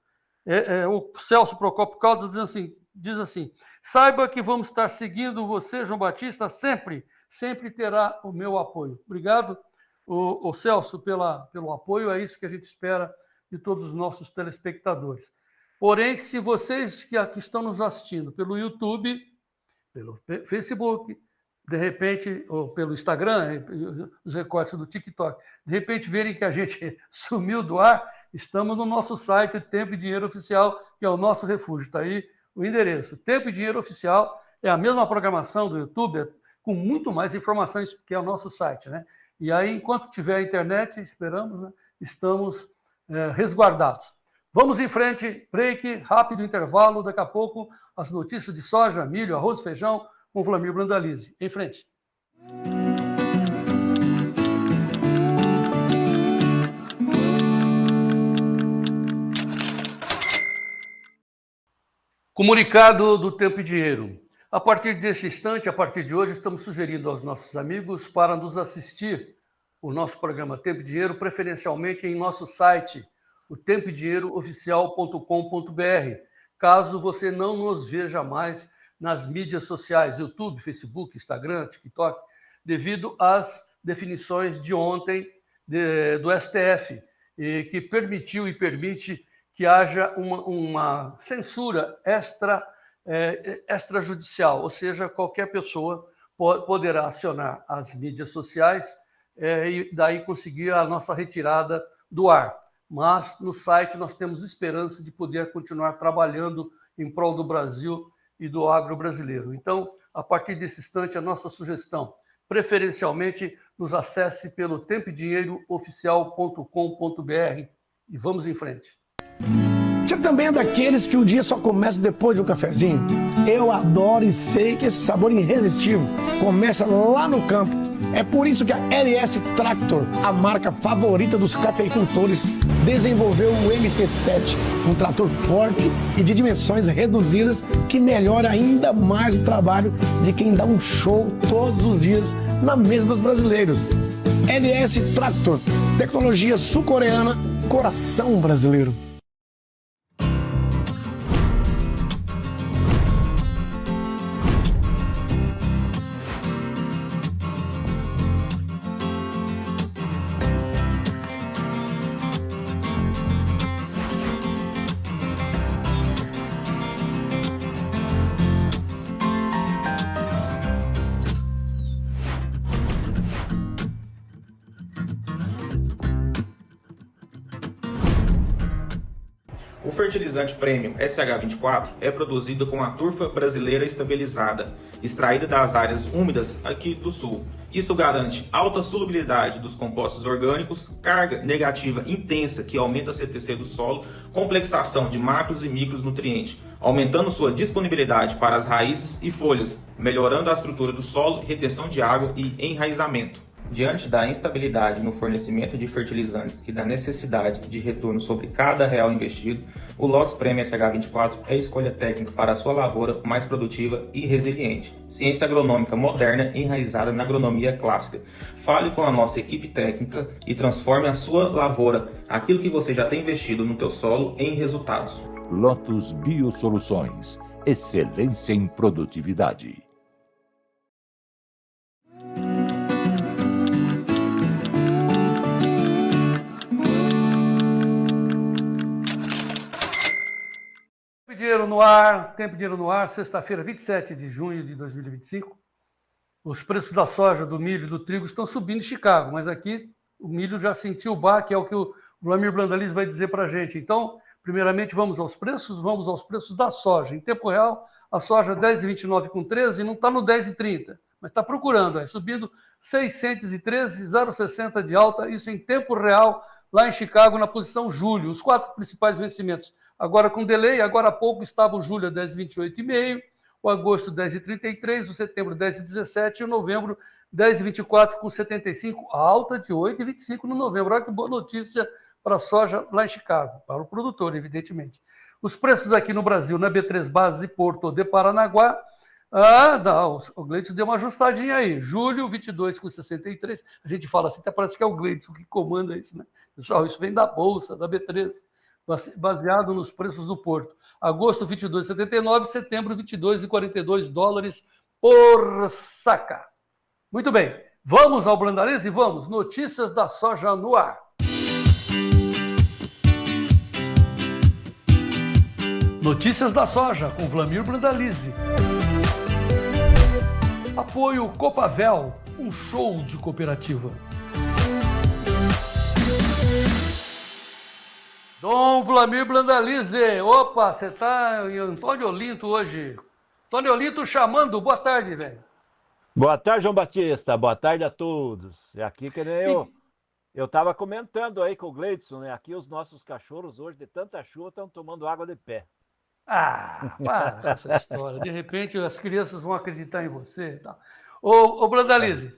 O Celso Procópio Caldas diz assim, saiba que vamos estar seguindo você, João Batista, sempre terá o meu apoio. Obrigado, o Celso, pelo apoio, é isso que a gente espera de todos os nossos telespectadores. Porém, se vocês que aqui estão nos assistindo pelo YouTube, pelo Facebook, de repente, ou pelo Instagram, os recortes do TikTok, de repente verem que a gente sumiu do ar, estamos no nosso site, Tempo e Dinheiro Oficial, que é o nosso refúgio. Está aí o endereço. Tempo e Dinheiro Oficial é a mesma programação do YouTube, com muito mais informações que é o nosso site, né? E aí, enquanto tiver a internet, esperamos, né, estamos resguardados. Vamos em frente, break, rápido intervalo, daqui a pouco as notícias de soja, milho, arroz, feijão, com Vlamir Brandalize. Em frente. Comunicado do Tempo e Dinheiro. A partir desse instante, a partir de hoje, estamos sugerindo aos nossos amigos para nos assistir o nosso programa Tempo e Dinheiro, preferencialmente em nosso site, o tempoedinheirooficial.com.br, caso você não nos veja mais nas mídias sociais, YouTube, Facebook, Instagram, TikTok, devido às definições de ontem do STF, que permitiu e permite que haja uma censura extrajudicial, ou seja, qualquer pessoa poderá acionar as mídias sociais e daí conseguir a nossa retirada do ar. Mas no site nós temos esperança de poder continuar trabalhando em prol do Brasil e do agro brasileiro. Então, a partir desse instante, a nossa sugestão, preferencialmente, nos acesse pelo tempoedinheirooficial.com.br e vamos em frente. Você também é daqueles que o dia só começa depois de um cafezinho? Eu adoro e sei que esse sabor irresistível começa lá no campo. É por isso que a LS Tractor, a marca favorita dos cafeicultores, desenvolveu o MT-7, um trator forte e de dimensões reduzidas que melhora ainda mais o trabalho de quem dá um show todos os dias na mesa dos brasileiros. LS Tractor, tecnologia sul-coreana, coração brasileiro. O fertilizante Premium SH24 é produzido com a turfa brasileira estabilizada, extraída das áreas úmidas aqui do sul. Isso garante alta solubilidade dos compostos orgânicos, carga negativa intensa que aumenta a CTC do solo, complexação de macros e micros nutrientes, aumentando sua disponibilidade para as raízes e folhas, melhorando a estrutura do solo, retenção de água e enraizamento. Diante da instabilidade no fornecimento de fertilizantes e da necessidade de retorno sobre cada real investido, o Lotus Premium SH24 é a escolha técnica para a sua lavoura mais produtiva e resiliente. Ciência agronômica moderna enraizada na agronomia clássica. Fale com a nossa equipe técnica e transforme a sua lavoura, aquilo que você já tem investido no teu solo, em resultados. Lotus Biosoluções, excelência em produtividade. Tempo e Dinheiro no ar, sexta-feira, 27 de junho de 2025. Os preços da soja, do milho e do trigo estão subindo em Chicago, mas aqui o milho já sentiu o baque, é o que o Vlamir Brandalize vai dizer para a gente. Então, primeiramente, vamos aos preços da soja. Em tempo real, a soja 10,29,13 não está no 10,30, mas está procurando, subindo 613,060 de alta, isso em tempo real, lá em Chicago, na posição julho. Os 4 principais vencimentos. Agora com delay, agora há pouco estava o julho a 10,28,5, o agosto 10,33, o setembro 10,17 e o novembro 10,24,75, alta de 8,25 no novembro. Olha que boa notícia para a soja lá em Chicago, para o produtor, evidentemente. Os preços aqui no Brasil, na B3 Base e Porto de Paranaguá, o Gleidson deu uma ajustadinha aí. Julho, 22,63. A gente fala assim, até parece que é o Gleidson que comanda isso, né? Pessoal, isso vem da Bolsa, da B3. baseado nos preços do porto. Agosto, 22,79, setembro, 22,42 dólares por saca. Muito bem, vamos ao Brandalize? Vamos. Notícias da soja no ar. Notícias da soja com Vlamir Brandalize. Apoio Copavel, um show de cooperativa. Dom Vlamir Brandalize. Opa, você está em Antônio Olinto hoje. Antônio Olinto chamando. Boa tarde, velho. Boa tarde, João Batista. Boa tarde a todos. É aqui que nem eu estava comentando aí com o Gleidson, né? Aqui os nossos cachorros hoje, de tanta chuva, estão tomando água de pé. Ah, para com essa história. De repente as crianças vão acreditar em você e tal. Ô Brandalize,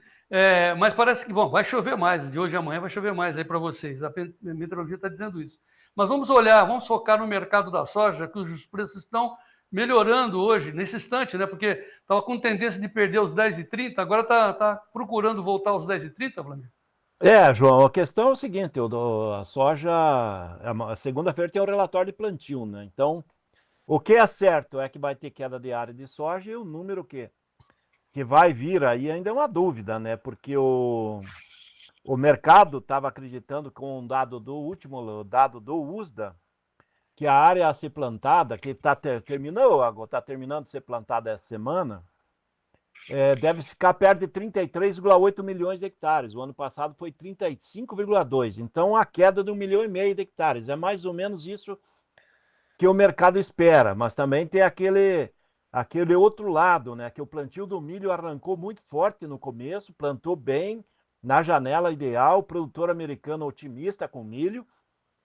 mas parece que, bom, vai chover mais. De hoje a amanhã vai chover mais aí para vocês. A meteorologia está dizendo isso. Mas vamos focar no mercado da soja, que os preços estão melhorando hoje, nesse instante, né? Porque estava com tendência de perder os 10,30, agora está procurando voltar aos 10,30, Flamengo. João, a questão é o seguinte, a soja, a segunda-feira tem o relatório de plantio, né? Então, o que é certo é que vai ter queda de área de soja e o número que vai vir aí ainda é uma dúvida, né? Porque o mercado estava acreditando com o dado do último, dado do USDA, que a área a ser plantada, que está terminando de ser plantada essa semana, deve ficar perto de 33,8 milhões de hectares. O ano passado foi 35,2. Então, a queda de 1,5 milhão de hectares. É mais ou menos isso que o mercado espera. Mas também tem aquele outro lado, né? Que o plantio do milho arrancou muito forte no começo, plantou bem, na janela ideal, o produtor americano otimista com milho,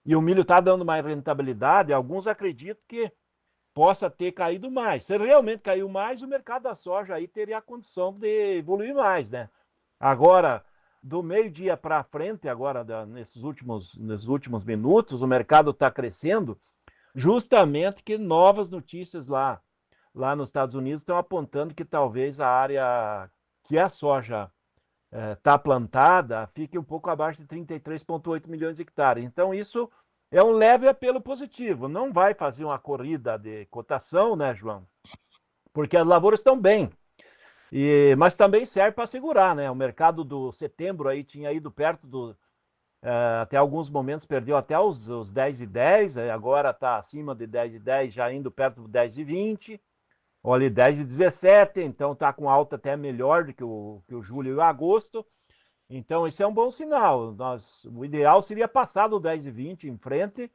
e o milho está dando mais rentabilidade. Alguns acreditam que possa ter caído mais. Se realmente caiu mais, o mercado da soja aí teria a condição de evoluir mais, né? Agora, do meio-dia para frente, agora nesses últimos minutos, o mercado está crescendo, justamente que novas notícias lá nos Estados Unidos estão apontando que talvez a área que a soja está plantada fique um pouco abaixo de 33,8 milhões de hectares. Então, isso é um leve apelo positivo. Não vai fazer uma corrida de cotação, né, João? Porque as lavouras estão bem. Mas também serve para segurar, né? O mercado do setembro aí tinha ido perto do... até alguns momentos perdeu até os 10,10, agora está acima de 10,10, já indo perto do 10,20. Olha, 10,17, então está com alta até melhor do que o julho e o agosto. Então, isso é um bom sinal. O ideal seria passar do 10,20 em frente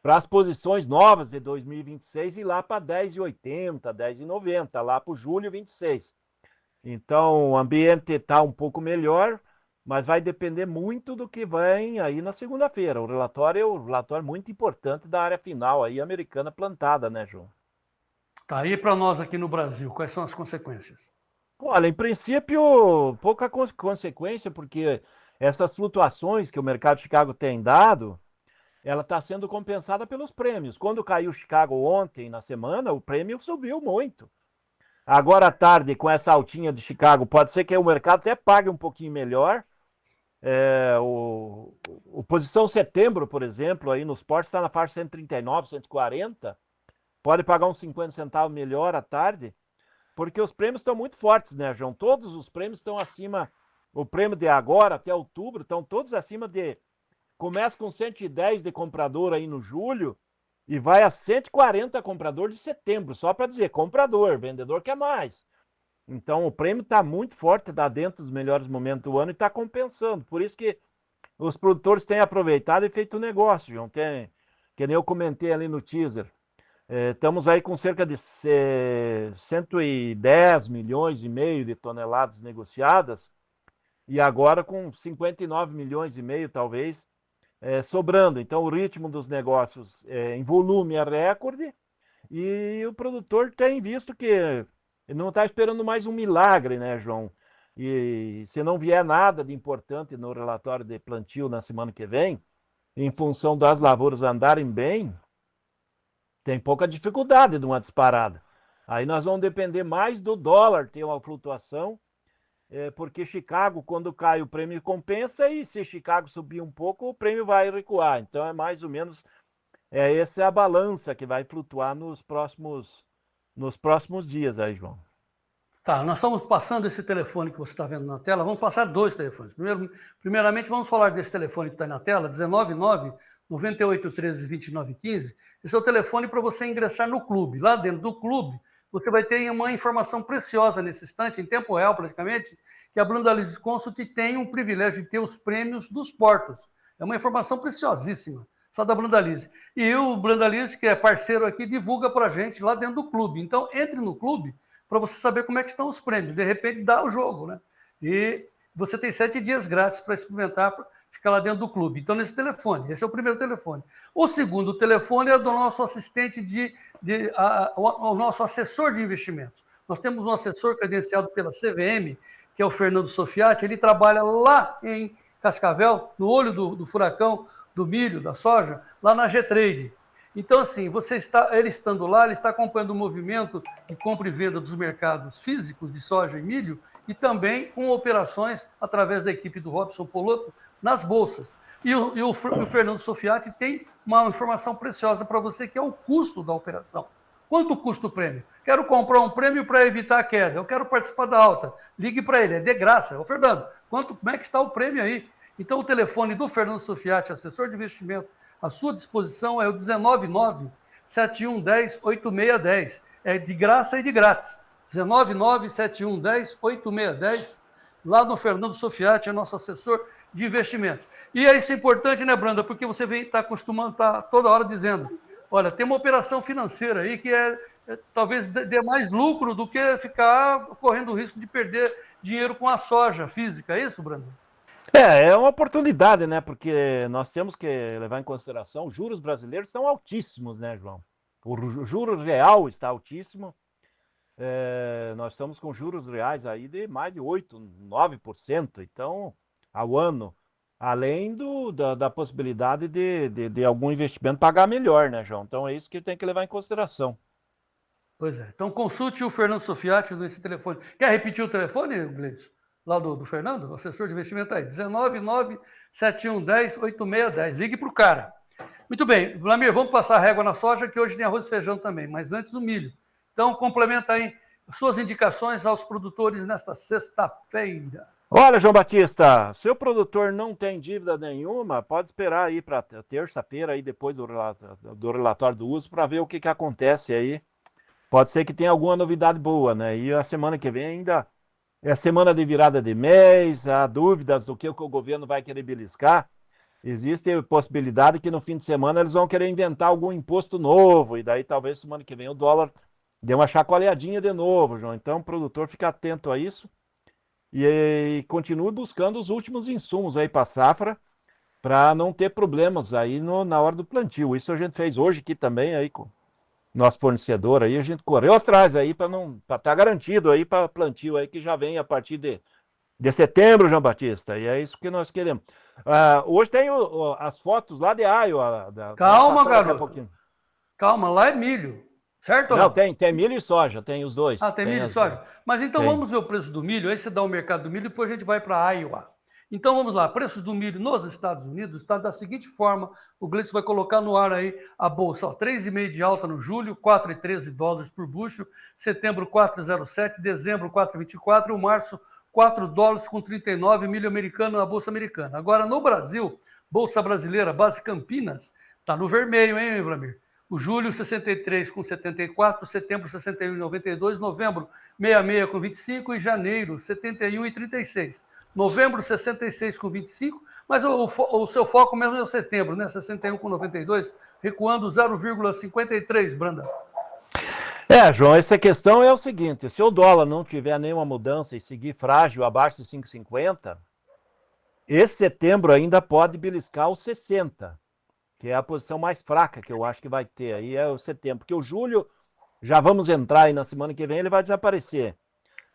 para as posições novas de 2026 e lá para 10,80, 10,90, lá para o julho 26. Então, o ambiente está um pouco melhor, mas vai depender muito do que vem aí na segunda-feira. O relatório é um relatório muito importante da área final aí americana plantada, né, João? Tá aí para nós aqui no Brasil, quais são as consequências? Olha, em princípio, pouca consequência, porque essas flutuações que o mercado de Chicago tem dado, ela está sendo compensada pelos prêmios. Quando caiu Chicago ontem, na semana, o prêmio subiu muito. Agora à tarde, com essa altinha de Chicago, pode ser que o mercado até pague um pouquinho melhor. O posição setembro, por exemplo, aí nos portos está na faixa 139, 140. Pode pagar uns 50 centavos melhor à tarde, porque os prêmios estão muito fortes, né, João? Todos os prêmios estão acima, o prêmio de agora até outubro, estão todos acima de... Começa com 110 de comprador aí no julho e vai a 140 comprador de setembro, só para dizer, comprador, vendedor quer mais. Então, o prêmio está muito forte, está dentro dos melhores momentos do ano e está compensando. Por isso que os produtores têm aproveitado e feito o negócio, João. Que nem eu comentei ali no teaser. Estamos aí com cerca de 110 milhões e meio de toneladas negociadas e agora com 59 milhões e meio, talvez, sobrando. Então, o ritmo dos negócios em volume é recorde e o produtor tem visto que não está esperando mais um milagre, né, João? E se não vier nada de importante no relatório de plantio na semana que vem, em função das lavouras andarem bem, tem pouca dificuldade de uma disparada. Aí nós vamos depender mais do dólar ter uma flutuação, porque Chicago, quando cai, o prêmio compensa, e se Chicago subir um pouco, o prêmio vai recuar. Então é mais ou menos essa é a balança que vai flutuar nos próximos dias aí, João. Tá, nós estamos passando esse telefone que você está vendo na tela, vamos passar 2 telefones. Primeiramente, vamos falar desse telefone que está aí na tela, 199-9813-2915. Esse é o telefone para você ingressar no clube. Lá dentro do clube, você vai ter uma informação preciosa nesse instante, em tempo real praticamente, que a Brandalize Consult tem um privilégio de ter os prêmios dos portos. É uma informação preciosíssima, só da Brandalize. E o Brandalize, que é parceiro aqui, divulga para a gente lá dentro do clube. Então, entre no clube para você saber como é que estão os prêmios. De repente, dá o jogo, né? E você tem 7 dias grátis para experimentar, para ficar lá dentro do clube. Então, nesse telefone, esse é o primeiro telefone. O segundo telefone é do nosso assistente o nosso assessor de investimentos. Nós temos um assessor credenciado pela CVM, que é o Fernando Sofiati. Ele trabalha lá em Cascavel, no olho do furacão, do milho, da soja, lá na G-Trade. Então, assim, ele estando lá, ele está acompanhando o movimento de compra e venda dos mercados físicos de soja e milho e também com operações através da equipe do Robson Poloto nas bolsas. E o Fernando Sofiati tem uma informação preciosa para você, que é o custo da operação. Quanto custa o prêmio? Quero comprar um prêmio para evitar a queda, eu quero participar da alta. Ligue para ele, é de graça. Ô, Fernando, como é que está o prêmio aí? Então, o telefone do Fernando Sofiati, assessor de investimento, à sua disposição é o 199-7110-8610. É de graça e de grátis. 199-7110-8610. Lá no Fernando Sofiati, é nosso assessor de investimento. E isso é importante, né, Branda? Porque você está acostumando, está toda hora dizendo, olha, tem uma operação financeira aí que talvez dê mais lucro do que ficar correndo o risco de perder dinheiro com a soja física. É isso, Branda? É uma oportunidade, né? Porque nós temos que levar em consideração, os juros brasileiros são altíssimos, né, João? O juro real está altíssimo. Nós estamos com juros reais aí de mais de 8%, 9%, então, ao ano. Além da possibilidade de algum investimento pagar melhor, né, João? Então é isso que tem que levar em consideração. Pois é. Então consulte o Fernando Sofiati nesse telefone. Quer repetir o telefone, Gleison? Lá do Fernando, o assessor de investimento aí, 199-7110-8610. Ligue para o cara. Muito bem, Vlamir, vamos passar a régua na soja, que hoje tem arroz e feijão também, mas antes o milho. Então, complementa aí suas indicações aos produtores nesta sexta-feira. Olha, João Batista, se o produtor não tem dívida nenhuma, pode esperar aí para terça-feira, aí depois do relatório do uso, para ver o que acontece aí. Pode ser que tenha alguma novidade boa, né? E a semana que vem ainda é semana de virada de mês, há dúvidas do que o governo vai querer beliscar. Existe possibilidade que no fim de semana eles vão querer inventar algum imposto novo, e daí talvez semana que vem o dólar dê uma chacoalhadinha de novo, João. Então o produtor fica atento a isso e continue buscando os últimos insumos aí para a safra, para não ter problemas aí na hora do plantio. Isso a gente fez hoje aqui também aí com nosso fornecedor aí, a gente correu atrás aí para estar garantido aí para plantio aí que já vem a partir de setembro, João Batista, e é isso que nós queremos. Hoje tem as fotos lá de Iowa. Calma, garoto. Calma, lá é milho, certo? Não, tem milho e soja, tem os dois. Tem milho e soja. Mas então vamos ver o preço do milho, aí você dá o mercado do milho e depois a gente vai para Iowa. Então vamos lá, preços do milho nos Estados Unidos está da seguinte forma, o Gleison vai colocar no ar aí a bolsa, 3,5 de alta no julho, 4,13 dólares por bushel, setembro 4,07, dezembro 4,24, março 4 dólares com 39, milho americano na bolsa americana. Agora no Brasil, bolsa brasileira, base Campinas, está no vermelho, hein, Vlamir? O julho 63 com 74, setembro 61,92, novembro 66 com 25 e janeiro 71,36. Novembro, 66 com 25, mas o seu foco mesmo é o setembro, né? 61 com 92, recuando 0,53, Branda. João, essa questão é o seguinte, se o dólar não tiver nenhuma mudança e seguir frágil abaixo de 5,50, esse setembro ainda pode beliscar o 60, que é a posição mais fraca que eu acho que vai ter aí, é o setembro, porque o julho, já vamos entrar aí na semana que vem, ele vai desaparecer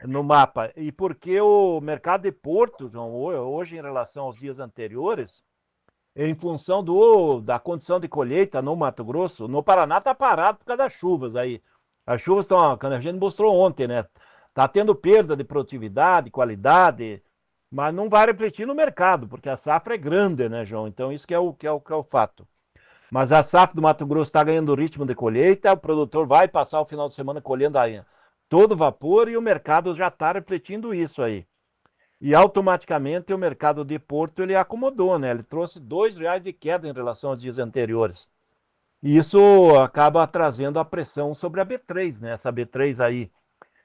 no mapa, e porque o mercado de Porto, João, hoje em relação aos dias anteriores, em função da condição de colheita no Mato Grosso, no Paraná está parado por causa das chuvas aí. As chuvas estão, quando a gente mostrou ontem, né? Está tendo perda de produtividade, qualidade, mas não vai refletir no mercado, porque a safra é grande, né, João? Então isso que é o fato. Mas a safra do Mato Grosso está ganhando ritmo de colheita, o produtor vai passar o final de semana colhendo aí todo vapor e o mercado já está refletindo isso aí. E automaticamente o mercado de Porto ele acomodou, né? Ele trouxe R$ 2 de queda em relação aos dias anteriores. E isso acaba trazendo a pressão sobre a B3, né? Essa B3 aí,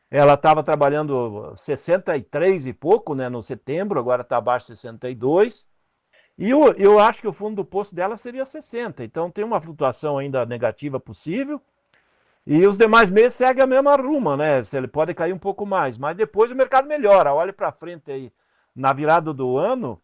ela estava trabalhando 63 e pouco, né, no setembro, agora está abaixo de 62. E eu acho que o fundo do poço dela seria 60. Então tem uma flutuação ainda negativa possível. E os demais meses segue a mesma ruma, né? Ele pode cair um pouco mais, mas depois o mercado melhora. Olha para frente aí, na virada do ano,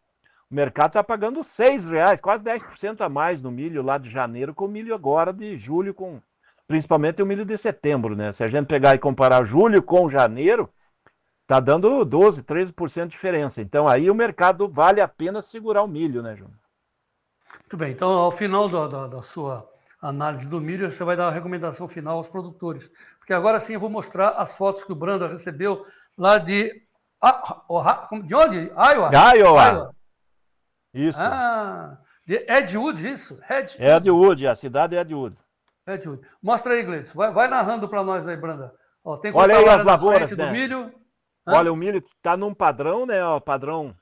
o mercado está pagando R$ 6, quase 10% a mais no milho lá de janeiro com o milho agora de julho, com principalmente o milho de setembro, né? Se a gente pegar e comparar julho com janeiro, tá dando 12, 13% de diferença. Então aí o mercado vale a pena segurar o milho, né, Júnior? Muito bem, então ao final da sua análise do milho, você vai dar a recomendação final aos produtores. Porque agora sim eu vou mostrar as fotos que o Branda recebeu lá de... de onde? Iowa? Iowa. Isso. De Edgewood, isso? Edgewood, a cidade é Edgewood. Edgewood. Mostra aí, Gleice. Vai narrando para nós aí, Branda. Ó, tem olha aí as lavouras, né? Do milho. Olha, o milho está num padrão, né? Ó, padrão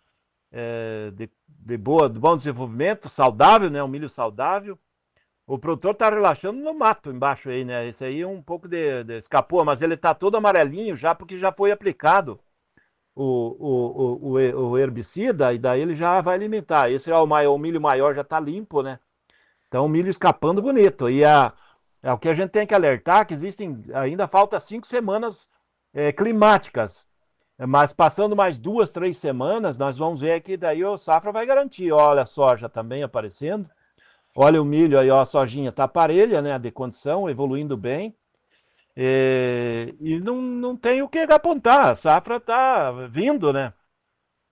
de bom desenvolvimento, saudável, né? Um milho saudável. O produtor está relaxando no mato embaixo aí, né? Esse aí um pouco de escapou, mas ele está todo amarelinho já porque já foi aplicado o herbicida e daí ele já vai alimentar. Esse é o milho maior, já está limpo, né? Então o milho escapando bonito. E o que a gente tem que alertar que ainda falta 5 semanas climáticas. Mas passando mais 2, 3 semanas, nós vamos ver que daí o safra vai garantir. Olha a soja também aparecendo. Olha o milho aí, ó, a sojinha tá parelha, né, de condição, evoluindo bem. E não tem o que apontar, a safra tá vindo, né?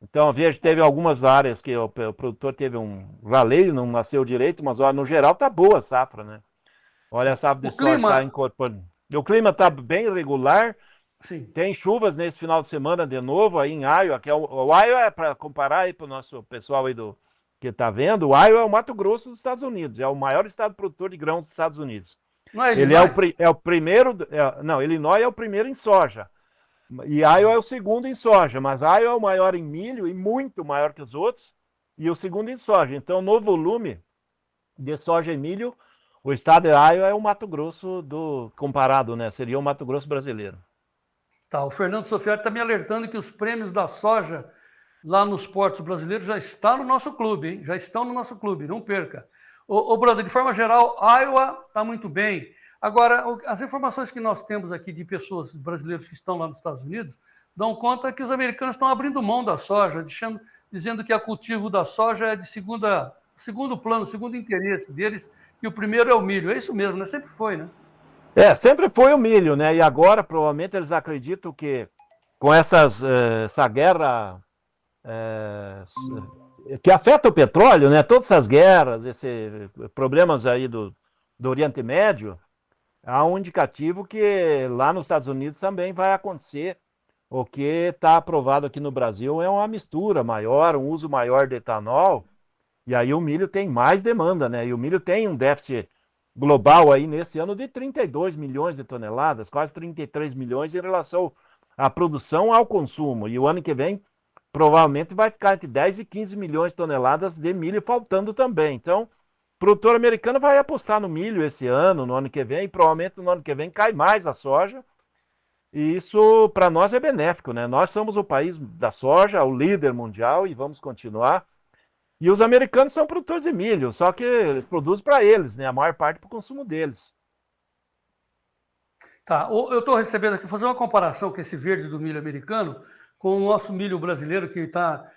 Então, veja, teve algumas áreas que o produtor teve um valeio, não nasceu direito, mas ó, no geral tá boa a safra, né? Olha a safra de soja tá incorporando. O clima tá bem regular. Sim. Tem chuvas nesse final de semana de novo aí em Iowa, que o Iowa é para comparar aí para o nosso pessoal aí que está vendo, o Iowa é o Mato Grosso dos Estados Unidos, é o maior estado produtor de grãos dos Estados Unidos. Não é ele é o primeiro, não, Illinois é o primeiro em soja, e Iowa é o segundo em soja, mas Iowa é o maior em milho e muito maior que os outros, e o segundo em soja. Então, no volume de soja e milho, o estado de Iowa é o Mato Grosso comparado, né? Seria o Mato Grosso brasileiro. Tá, o Fernando Sofiati está me alertando que os prêmios da soja lá nos portos brasileiros já estão no nosso clube, hein? Já estão no nosso clube, não perca. Ô Branda, de forma geral, Iowa está muito bem. Agora, as informações que nós temos aqui de pessoas brasileiras que estão lá nos Estados Unidos dão conta que os americanos estão abrindo mão da soja, dizendo que o cultivo da soja é de segundo plano, segundo interesse deles, que o primeiro é o milho. É isso mesmo, né? Sempre foi, né? Sempre foi o milho, né? E agora, provavelmente, eles acreditam que com essa guerra que afeta o petróleo, né? Todas essas guerras, esses problemas aí do Oriente Médio, há um indicativo que lá nos Estados Unidos também vai acontecer. O que está aprovado aqui no Brasil é uma mistura maior, um uso maior de etanol, e aí o milho tem mais demanda, né? E o milho tem um déficit global aí nesse ano de 32 milhões de toneladas, quase 33 milhões em relação à produção ao consumo. E o ano que vem provavelmente vai ficar entre 10 e 15 milhões de toneladas de milho faltando também. Então, o produtor americano vai apostar no milho esse ano, no ano que vem, e provavelmente no ano que vem cai mais a soja. E isso para nós é benéfico, né? Nós somos o país da soja, o líder mundial, e vamos continuar. E os americanos são produtores de milho, só que eles produzem para eles, né? A maior parte para o consumo deles. Tá, eu estou recebendo aqui, fazer uma comparação com esse verde do milho americano com o nosso milho brasileiro, que está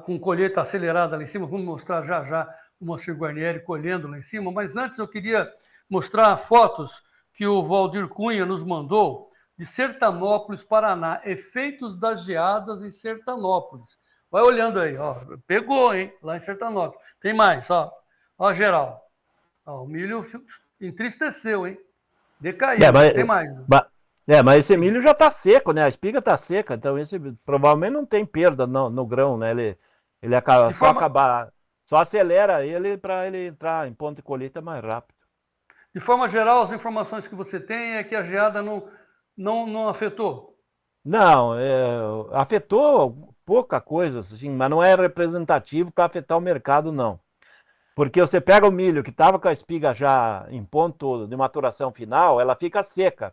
com colheita acelerada lá em cima. Vamos mostrar já o Moacir Guarnieri colhendo lá em cima, mas antes eu queria mostrar fotos que o Valdir Cunha nos mandou de Sertanópolis, Paraná, efeitos das geadas em Sertanópolis. Vai olhando aí, ó. Pegou, hein? Lá em Sertanópolis. Tem mais, ó. Ó, geral. Ó, o milho entristeceu, hein? Decaiu. Tem mais. Mas esse milho já está seco, né? A espiga está seca, então esse provavelmente não tem perda no grão, né? Ele acaba só acabar. Só acelera ele para ele entrar em ponto de colheita mais rápido. De forma geral, as informações que você tem é que a geada não afetou. Não, afetou pouca coisa, assim, mas não é representativo para afetar o mercado, não. Porque você pega o milho que estava com a espiga já em ponto de maturação final, ela fica seca.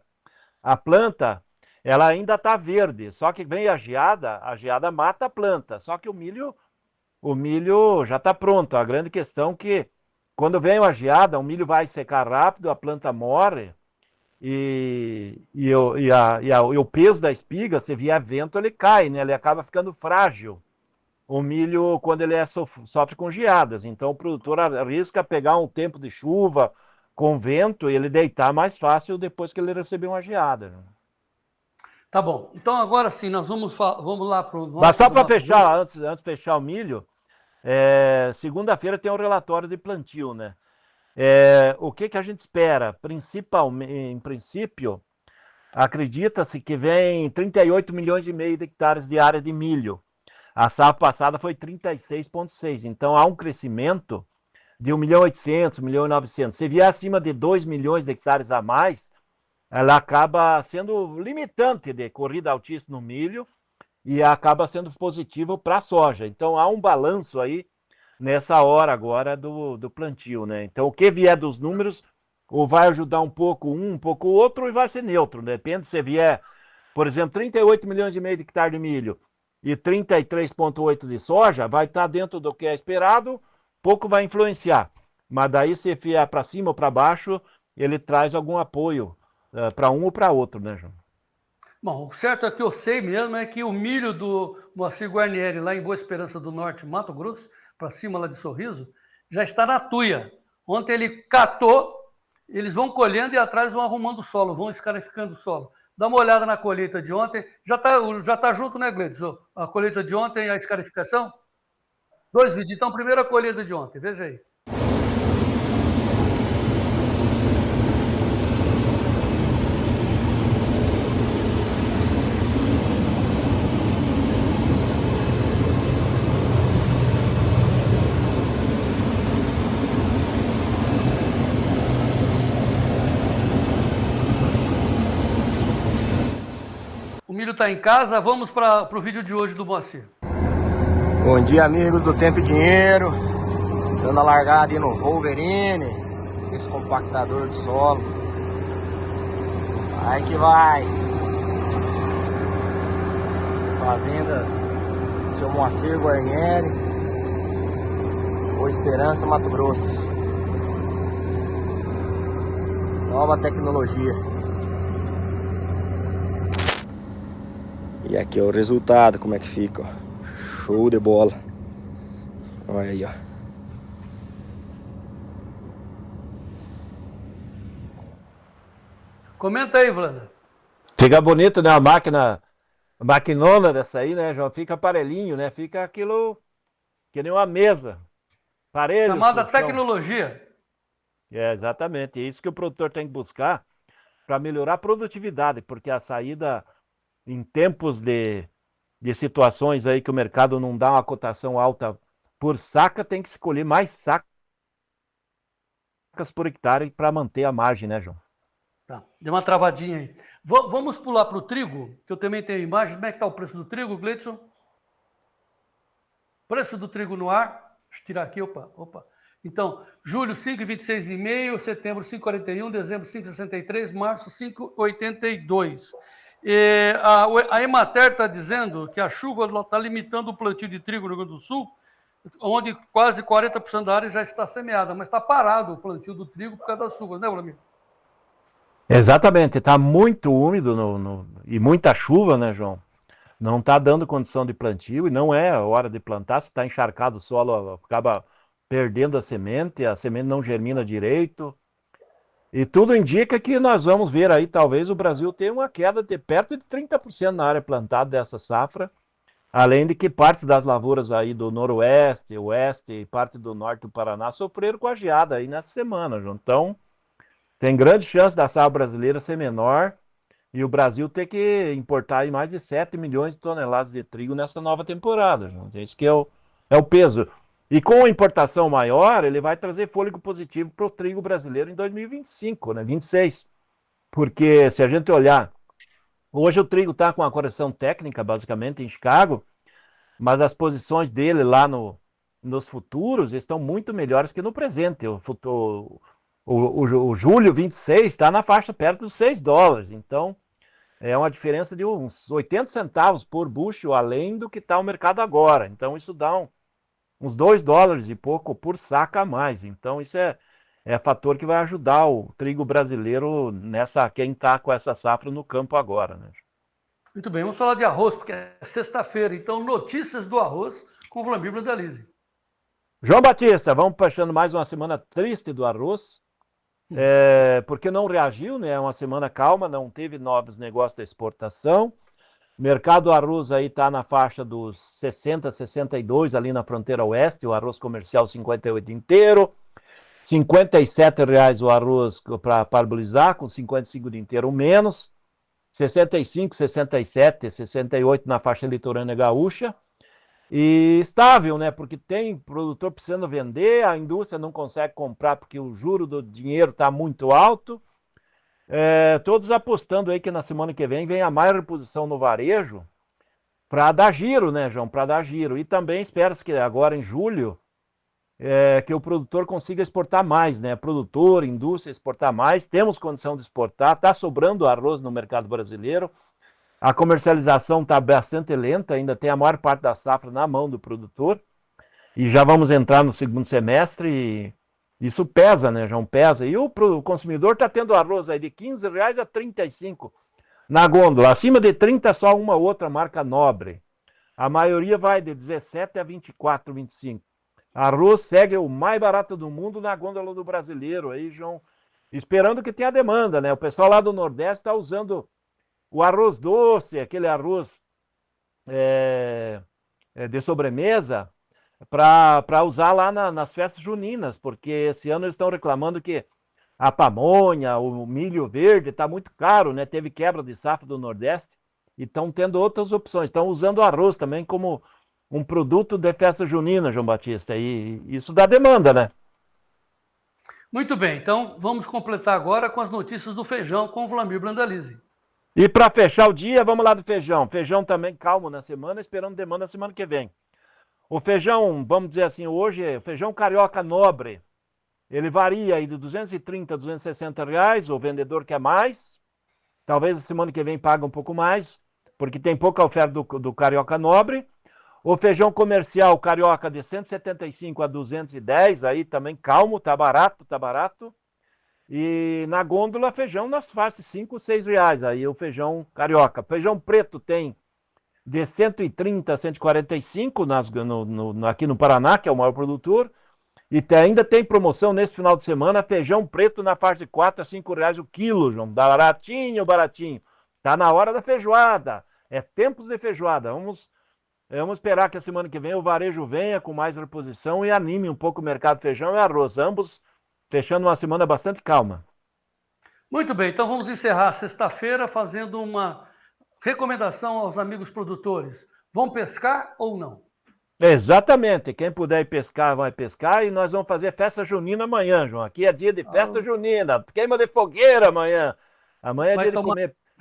A planta, ela ainda está verde, só que vem a geada mata a planta. Só que o milho já está pronto. A grande questão é que quando vem uma geada, o milho vai secar rápido, a planta morre e o peso da espiga, se vier vento, ele cai, né? Ele acaba ficando frágil. O milho, quando ele sofre com geadas. Então, o produtor arrisca pegar um tempo de chuva com vento e ele deitar mais fácil depois que ele receber uma geada. Tá bom. Então, agora sim, nós vamos lá para o nosso... Mas só para fechar, antes de fechar o milho, segunda-feira tem um relatório de plantio, né? O que a gente espera? Em princípio, acredita-se que vem 38 milhões e meio de hectares de área de milho. A safra passada foi 36,6. Então, há um crescimento de 1.800.000, 1.900.000. Se vier acima de 2 milhões de hectares a mais, ela acaba sendo limitante de corrida altíssima no milho e acaba sendo positivo para a soja. Então, há um balanço aí nessa hora agora do plantio, né? Então, o que vier dos números, ou vai ajudar um pouco o outro, e vai ser neutro. Depende se vier, por exemplo, 38 milhões e meio de hectare de milho e 33,8 de soja, vai estar dentro do que é esperado, pouco vai influenciar. Mas daí, se vier para cima ou para baixo, ele traz algum apoio para um ou para outro, né, João? Bom, o certo é que eu sei mesmo é que o milho do Moacir Guarnieri, lá em Boa Esperança do Norte, Mato Grosso, para cima lá de Sorriso, já está na tuia. Ontem ele catou, eles vão colhendo e atrás vão arrumando o solo, vão escarificando o solo. Dá uma olhada na colheita de ontem. Já tá junto, né, Gleidson? A colheita de ontem e a escarificação? 2 vídeos. Então, primeiro a colheita de ontem. Veja aí. O milho está em casa, vamos para o vídeo de hoje do Moacir. Bom dia, amigos do Tempo e Dinheiro. Dando a largada aí no Wolverine, esse compactador de solo. Vai que vai. Fazenda do seu Moacir Guarnieri, Boa Esperança, Mato Grosso. Nova tecnologia. E aqui é o resultado, como é que fica, ó. Show de bola. Olha aí, ó. Comenta aí, Vlada. Fica bonito, né? A maquinona dessa aí, né, João? Fica aparelhinho, né? Fica aquilo que nem uma mesa. Parelho. Chamada tecnologia. Exatamente. É isso que o produtor tem que buscar para melhorar a produtividade, porque a saída em tempos de situações aí que o mercado não dá uma cotação alta por saca, tem que escolher mais sacas por hectare para manter a margem, né, João? Tá, deu uma travadinha aí. Vamos pular para o trigo, que eu também tenho imagem. Como é que está o preço do trigo, Gleidson? Preço do trigo no ar. Deixa eu tirar aqui, opa. Então, julho 5,26,5, setembro 5,41, dezembro 5,63, março 5,82. A Emater está dizendo que a chuva está limitando o plantio de trigo no Rio Grande do Sul, onde quase 40% da área já está semeada, mas está parado o plantio do trigo por causa das chuvas, né, Vladimir? Exatamente, está muito úmido e muita chuva, né, João? Não está dando condição de plantio e não é hora de plantar. Se está encharcado o solo, acaba perdendo a semente não germina direito. E tudo indica que nós vamos ver aí, talvez o Brasil tenha uma queda de perto de 30% na área plantada dessa safra, além de que partes das lavouras aí do noroeste, oeste e parte do norte do Paraná sofreram com a geada aí nessa semana, João. Então, tem grande chance da safra brasileira ser menor e o Brasil ter que importar aí mais de 7 milhões de toneladas de trigo nessa nova temporada, João. Isso que é o peso. E com a importação maior, ele vai trazer fôlego positivo para o trigo brasileiro em 2025, né? 26. Porque se a gente olhar, hoje o trigo está com a correção técnica, basicamente, em Chicago, mas as posições dele lá nos futuros estão muito melhores que no presente. O julho 26 está na faixa perto dos $6. Então, é uma diferença de uns 80 centavos por bushel, além do que está o mercado agora. Então, isso dá uns $2 e pouco por saca a mais. Então, isso é fator que vai ajudar o trigo brasileiro quem está com essa safra no campo agora, né? Muito bem, vamos falar de arroz, porque é sexta-feira. Então, notícias do arroz com o Vlamir Brandalize. João Batista, vamos passando mais uma semana triste do arroz, porque não reagiu, né? É uma semana calma, não teve novos negócios da exportação. O mercado do arroz aí está na faixa dos 60, 62 ali na fronteira oeste, o arroz comercial 58 inteiro. R$57 o arroz para parbolizar, com 55 de inteiro menos. 65, 67, 68 na faixa litorânea gaúcha. E estável, né? Porque tem produtor precisando vender, a indústria não consegue comprar porque o juro do dinheiro está muito alto. Todos apostando aí que na semana que vem a maior reposição no varejo para dar giro, né, João? Para dar giro. E também espera-se que agora em julho que o produtor consiga exportar mais, né? Produtor, indústria, exportar mais. Temos condição de exportar, está sobrando arroz no mercado brasileiro. A comercialização está bastante lenta, ainda tem a maior parte da safra na mão do produtor. E já vamos entrar no segundo semestre e isso pesa, né, João? Pesa. E o consumidor está tendo arroz aí de R$15 a R$35 na gôndola. Acima de 30, só uma outra marca nobre. A maioria vai de 17 a 24, 25. Arroz segue o mais barato do mundo na gôndola do brasileiro, aí, João, esperando que tenha demanda, né? O pessoal lá do Nordeste está usando o arroz doce, aquele arroz de sobremesa, para usar lá nas festas juninas, porque esse ano eles estão reclamando que a pamonha, o milho verde está muito caro, né? Teve quebra de safra do Nordeste e estão tendo outras opções, estão usando o arroz também como um produto de festa junina, João Batista, e isso dá demanda, né? Muito bem, então vamos completar agora com as notícias do feijão com o Vlamir Brandalize. E para fechar o dia, vamos lá do feijão. Feijão também calmo na semana, esperando demanda na semana que vem. O feijão, vamos dizer assim, hoje, feijão carioca nobre, ele varia aí de R$230 a R$260, o vendedor quer mais, talvez a semana que vem pague um pouco mais, porque tem pouca oferta do carioca nobre. O feijão comercial carioca de 175 a 210, aí também calmo, tá barato, tá barato. E na gôndola, feijão nas faixas R$5, R$6, aí o feijão carioca. Feijão preto tem de 130 a 145 aqui no Paraná, que é o maior produtor. E ainda tem promoção nesse final de semana, feijão preto na faixa de R$4 a R$5 o quilo, João. Baratinho, baratinho. Tá na hora da feijoada. É tempos de feijoada. Vamos esperar que a semana que vem o varejo venha com mais reposição e anime um pouco o mercado de feijão e arroz. Ambos fechando uma semana bastante calma. Muito bem, então vamos encerrar sexta-feira fazendo uma recomendação aos amigos produtores. Vão pescar ou não? Exatamente. Quem puder ir pescar, vai pescar. E nós vamos fazer festa junina amanhã, João. Aqui é dia de festa junina. Queima de fogueira amanhã. Amanhã é dia de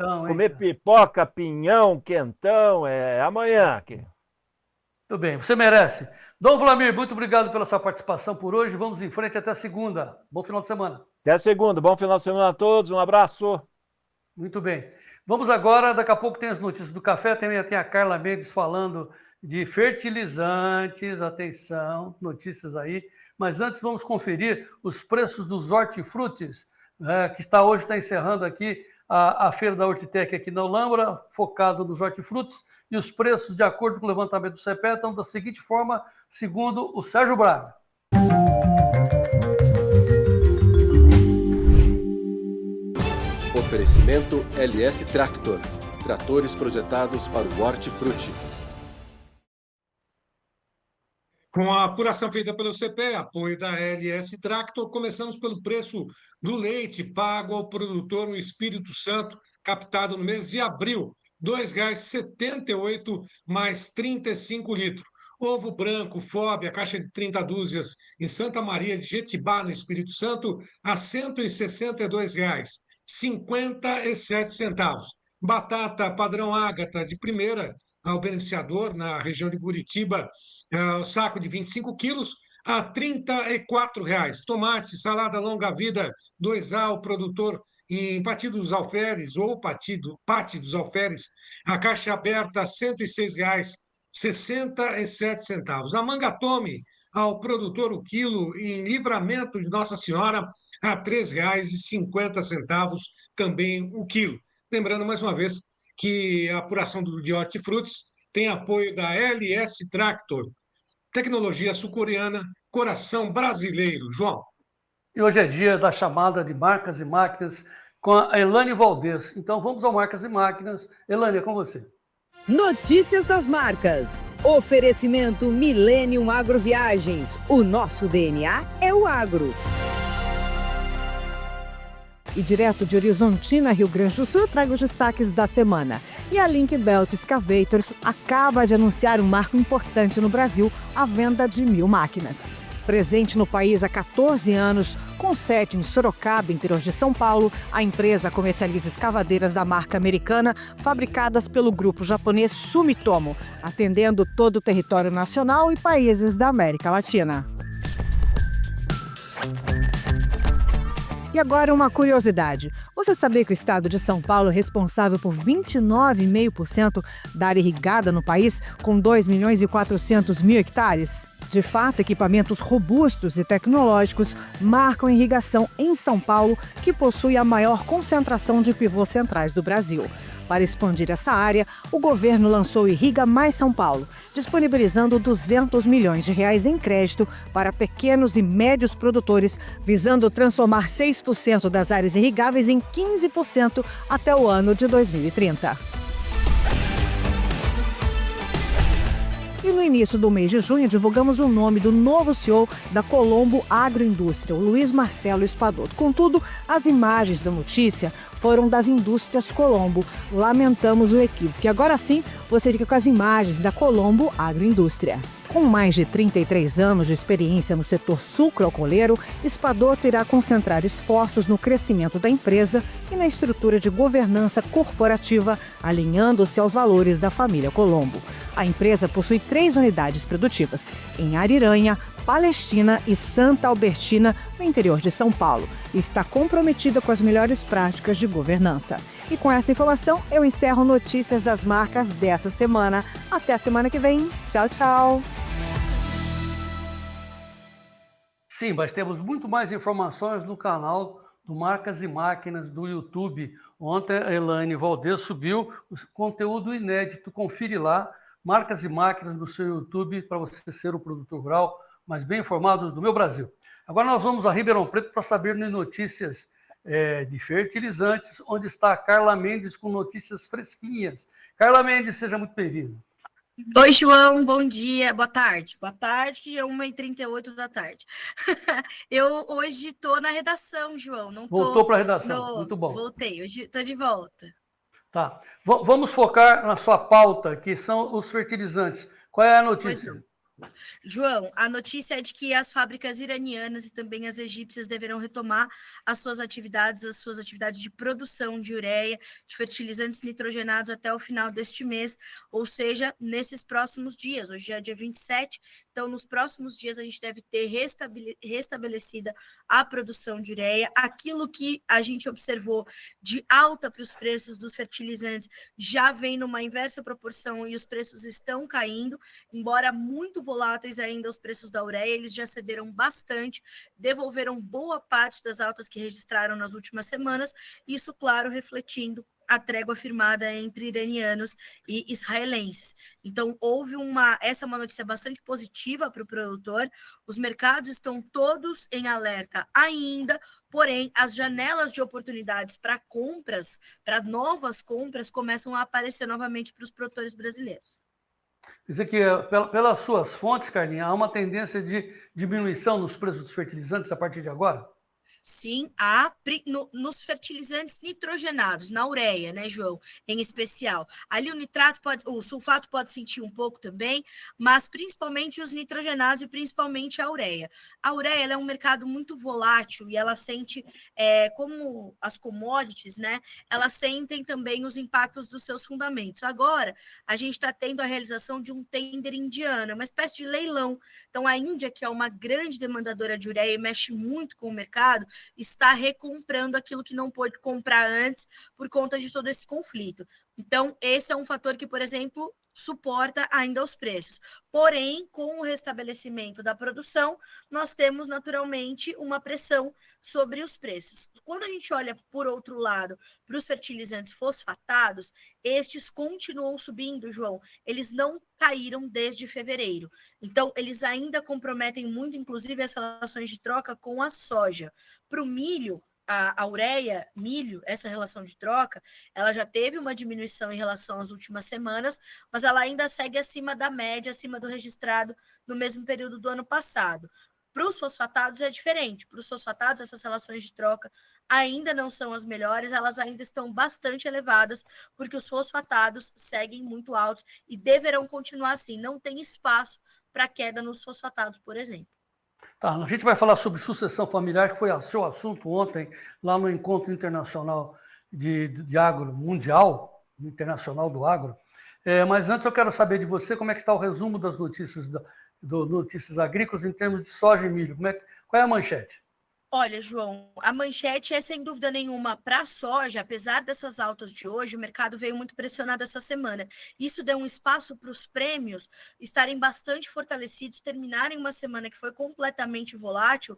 comer pipoca, pinhão, quentão. É amanhã aqui. Muito bem, você merece. Dom Vlamir, muito obrigado pela sua participação por hoje. Vamos em frente até segunda. Bom final de semana. Até segunda. Bom final de semana a todos. Um abraço. Muito bem. Vamos agora, daqui a pouco tem as notícias do café. Também tem a Carla Mendes falando de fertilizantes. Atenção, notícias aí. Mas antes vamos conferir os preços dos hortifrutis, que hoje está encerrando aqui a feira da Hortitec aqui na Olambra, focado nos hortifrutis, e os preços, de acordo com o levantamento do CPE, estão da seguinte forma, segundo o Sérgio Braga. Oferecimento LS Tractor. Tratores projetados para o hortifruti. Com a apuração feita pelo CPE, apoio da LS Tractor, começamos pelo preço do leite pago ao produtor no Espírito Santo, captado no mês de abril, R$ 2,78 mais 35 litros. Ovo branco, FOB, a caixa de 30 dúzias em Santa Maria de Jetibá, no Espírito Santo, a R$ 162,57. Batata padrão Ágata de primeira ao beneficiador na região de Curitiba, o saco de 25 quilos a R$ 34. Tomate, salada longa vida 2A, o produtor em Pati dos Alferes ou Pati dos Alferes, a caixa aberta a R$ 106,67. A manga tome ao produtor o quilo em Livramento de Nossa Senhora a R$ 3,50 também o quilo. Lembrando mais uma vez que a apuração de hortifrutis tem apoio da LS Tractor, tecnologia sul-coreana, coração brasileiro. João. E hoje é dia da chamada de Marcas e Máquinas com a Elane Valdez. Então vamos ao Marcas e Máquinas. Elane, é com você. Notícias das marcas. Oferecimento Millennium Agroviagens. O nosso DNA é o agro. E direto de Horizontina, Rio Grande do Sul, eu trago os destaques da semana. E a Link-Belt Excavators acaba de anunciar um marco importante no Brasil, a venda de 1.000 máquinas. Presente no país há 14 anos, com sede em Sorocaba, interior de São Paulo, a empresa comercializa escavadeiras da marca americana, fabricadas pelo grupo japonês Sumitomo, atendendo todo o território nacional e países da América Latina. E agora uma curiosidade. Você sabia que o estado de São Paulo é responsável por 29,5% da área irrigada no país, com 2.400.000 hectares? De fato, equipamentos robustos e tecnológicos marcam a irrigação em São Paulo, que possui a maior concentração de pivôs centrais do Brasil. Para expandir essa área, o governo lançou o Irriga Mais São Paulo, disponibilizando R$ 200 milhões em crédito para pequenos e médios produtores, visando transformar 6% das áreas irrigáveis em 15% até o ano de 2030. E no início do mês de junho, divulgamos o nome do novo CEO da Colombo Agroindústria, o Luiz Marcelo Espadoto. Contudo, as imagens da notícia foram das indústrias Colombo. Lamentamos o equívoco. E agora sim, você fica com as imagens da Colombo Agroindústria. Com mais de 33 anos de experiência no setor sucroalcooleiro, Espadoto irá concentrar esforços no crescimento da empresa e na estrutura de governança corporativa, alinhando-se aos valores da família Colombo. A empresa possui 3 unidades produtivas, em Ariranha, Palestina e Santa Albertina, no interior de São Paulo, e está comprometida com as melhores práticas de governança. E com essa informação, eu encerro Notícias das Marcas dessa semana. Até a semana que vem. Tchau, tchau! Sim, mas temos muito mais informações no canal do Marcas e Máquinas do YouTube. Ontem a Elane Valdez subiu o conteúdo inédito. Confere lá, Marcas e Máquinas no seu YouTube, para você ser o produtor rural mais bem informado do meu Brasil. Agora nós vamos a Ribeirão Preto para saber notícias de fertilizantes, onde está a Carla Mendes com notícias fresquinhas. Carla Mendes, seja muito bem-vinda. Oi, João, bom dia, boa tarde. Boa tarde, que é 1h38 da tarde. Eu hoje estou na redação, João. Não Voltou para a redação, muito bom. Voltei, hoje estou de volta. Tá, vamos focar na sua pauta, que são os fertilizantes. Qual é a notícia? João, a notícia é de que as fábricas iranianas e também as egípcias deverão retomar as suas atividades de produção de ureia, de fertilizantes nitrogenados até o final deste mês, ou seja, nesses próximos dias. Hoje é dia 27, então nos próximos dias a gente deve ter restabelecida a produção de ureia. Aquilo que a gente observou de alta para os preços dos fertilizantes já vem numa inversa proporção e os preços estão caindo, embora muito voláteis ainda os preços da ureia, eles já cederam bastante, devolveram boa parte das altas que registraram nas últimas semanas, isso, claro, refletindo a trégua firmada entre iranianos e israelenses. Então, essa é uma notícia bastante positiva para o produtor, os mercados estão todos em alerta ainda, porém, as janelas de oportunidades para compras, para novas compras, começam a aparecer novamente para os produtores brasileiros. Quer dizer que, pelas suas fontes, Carlinha, há uma tendência de diminuição nos preços dos fertilizantes a partir de agora? Sim, nos fertilizantes nitrogenados, na ureia, né, João? Em especial. Ali o sulfato pode sentir um pouco também, mas principalmente os nitrogenados e principalmente a ureia. A ureia ela é um mercado muito volátil e ela sente, como as commodities, né? Elas sentem também os impactos dos seus fundamentos. Agora, a gente está tendo a realização de um tender indiano, uma espécie de leilão. Então, a Índia, que é uma grande demandadora de ureia e mexe muito com o mercado, está recomprando aquilo que não pôde comprar antes por conta de todo esse conflito. Então, esse é um fator que, por exemplo, suporta ainda os preços. Porém, com o restabelecimento da produção, nós temos naturalmente uma pressão sobre os preços. Quando a gente olha, por outro lado, para os fertilizantes fosfatados, estes continuam subindo, João. Eles não caíram desde fevereiro. Então, eles ainda comprometem muito, inclusive, as relações de troca com a soja. Para o milho, a ureia, milho, essa relação de troca, ela já teve uma diminuição em relação às últimas semanas, mas ela ainda segue acima da média, acima do registrado no mesmo período do ano passado. Para os fosfatados é diferente. Para os fosfatados, essas relações de troca ainda não são as melhores, elas ainda estão bastante elevadas, porque os fosfatados seguem muito altos e deverão continuar assim. Não tem espaço para queda nos fosfatados, por exemplo. Tá, a gente vai falar sobre sucessão familiar, que foi o seu assunto ontem, lá no Encontro Internacional de Agro Mundial, Internacional do Agro. Mas antes eu quero saber de você como é que está o resumo das notícias, notícias agrícolas em termos de soja e milho. Qual é a manchete? Olha, João, a manchete é sem dúvida nenhuma para a soja, apesar dessas altas de hoje, o mercado veio muito pressionado essa semana. Isso deu um espaço para os prêmios estarem bastante fortalecidos, terminarem uma semana que foi completamente volátil,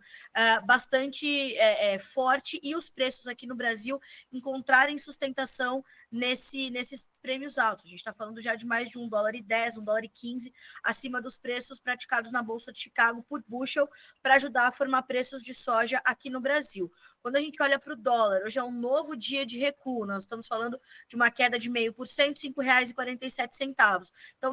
bastante forte, e os preços aqui no Brasil encontrarem sustentação nesses prêmios altos. A gente está falando já de mais de $1,10, $1,15, acima dos preços praticados na Bolsa de Chicago por bushel, para ajudar a formar preços de soja aqui no Brasil. Quando a gente olha para o dólar, hoje é um novo dia de recuo, nós estamos falando de uma queda de 0,5%, R$ 5,47. Então,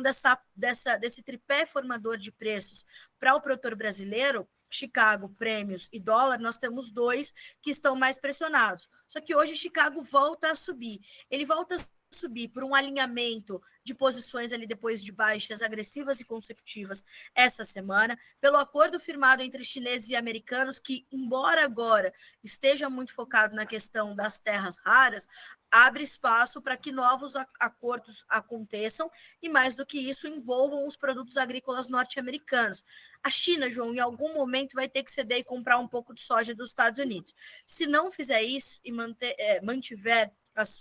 desse tripé formador de preços para o produtor brasileiro, Chicago, prêmios e dólar, nós temos dois que estão mais pressionados. Só que hoje Chicago volta a subir. Ele volta a subir por um alinhamento de posições ali depois de baixas agressivas e consecutivas essa semana, pelo acordo firmado entre chineses e americanos, que, embora agora esteja muito focado na questão das terras raras, abre espaço para que novos acordos aconteçam e, mais do que isso, envolvam os produtos agrícolas norte-americanos. A China, João, em algum momento vai ter que ceder e comprar um pouco de soja dos Estados Unidos. Se não fizer isso e mantiver as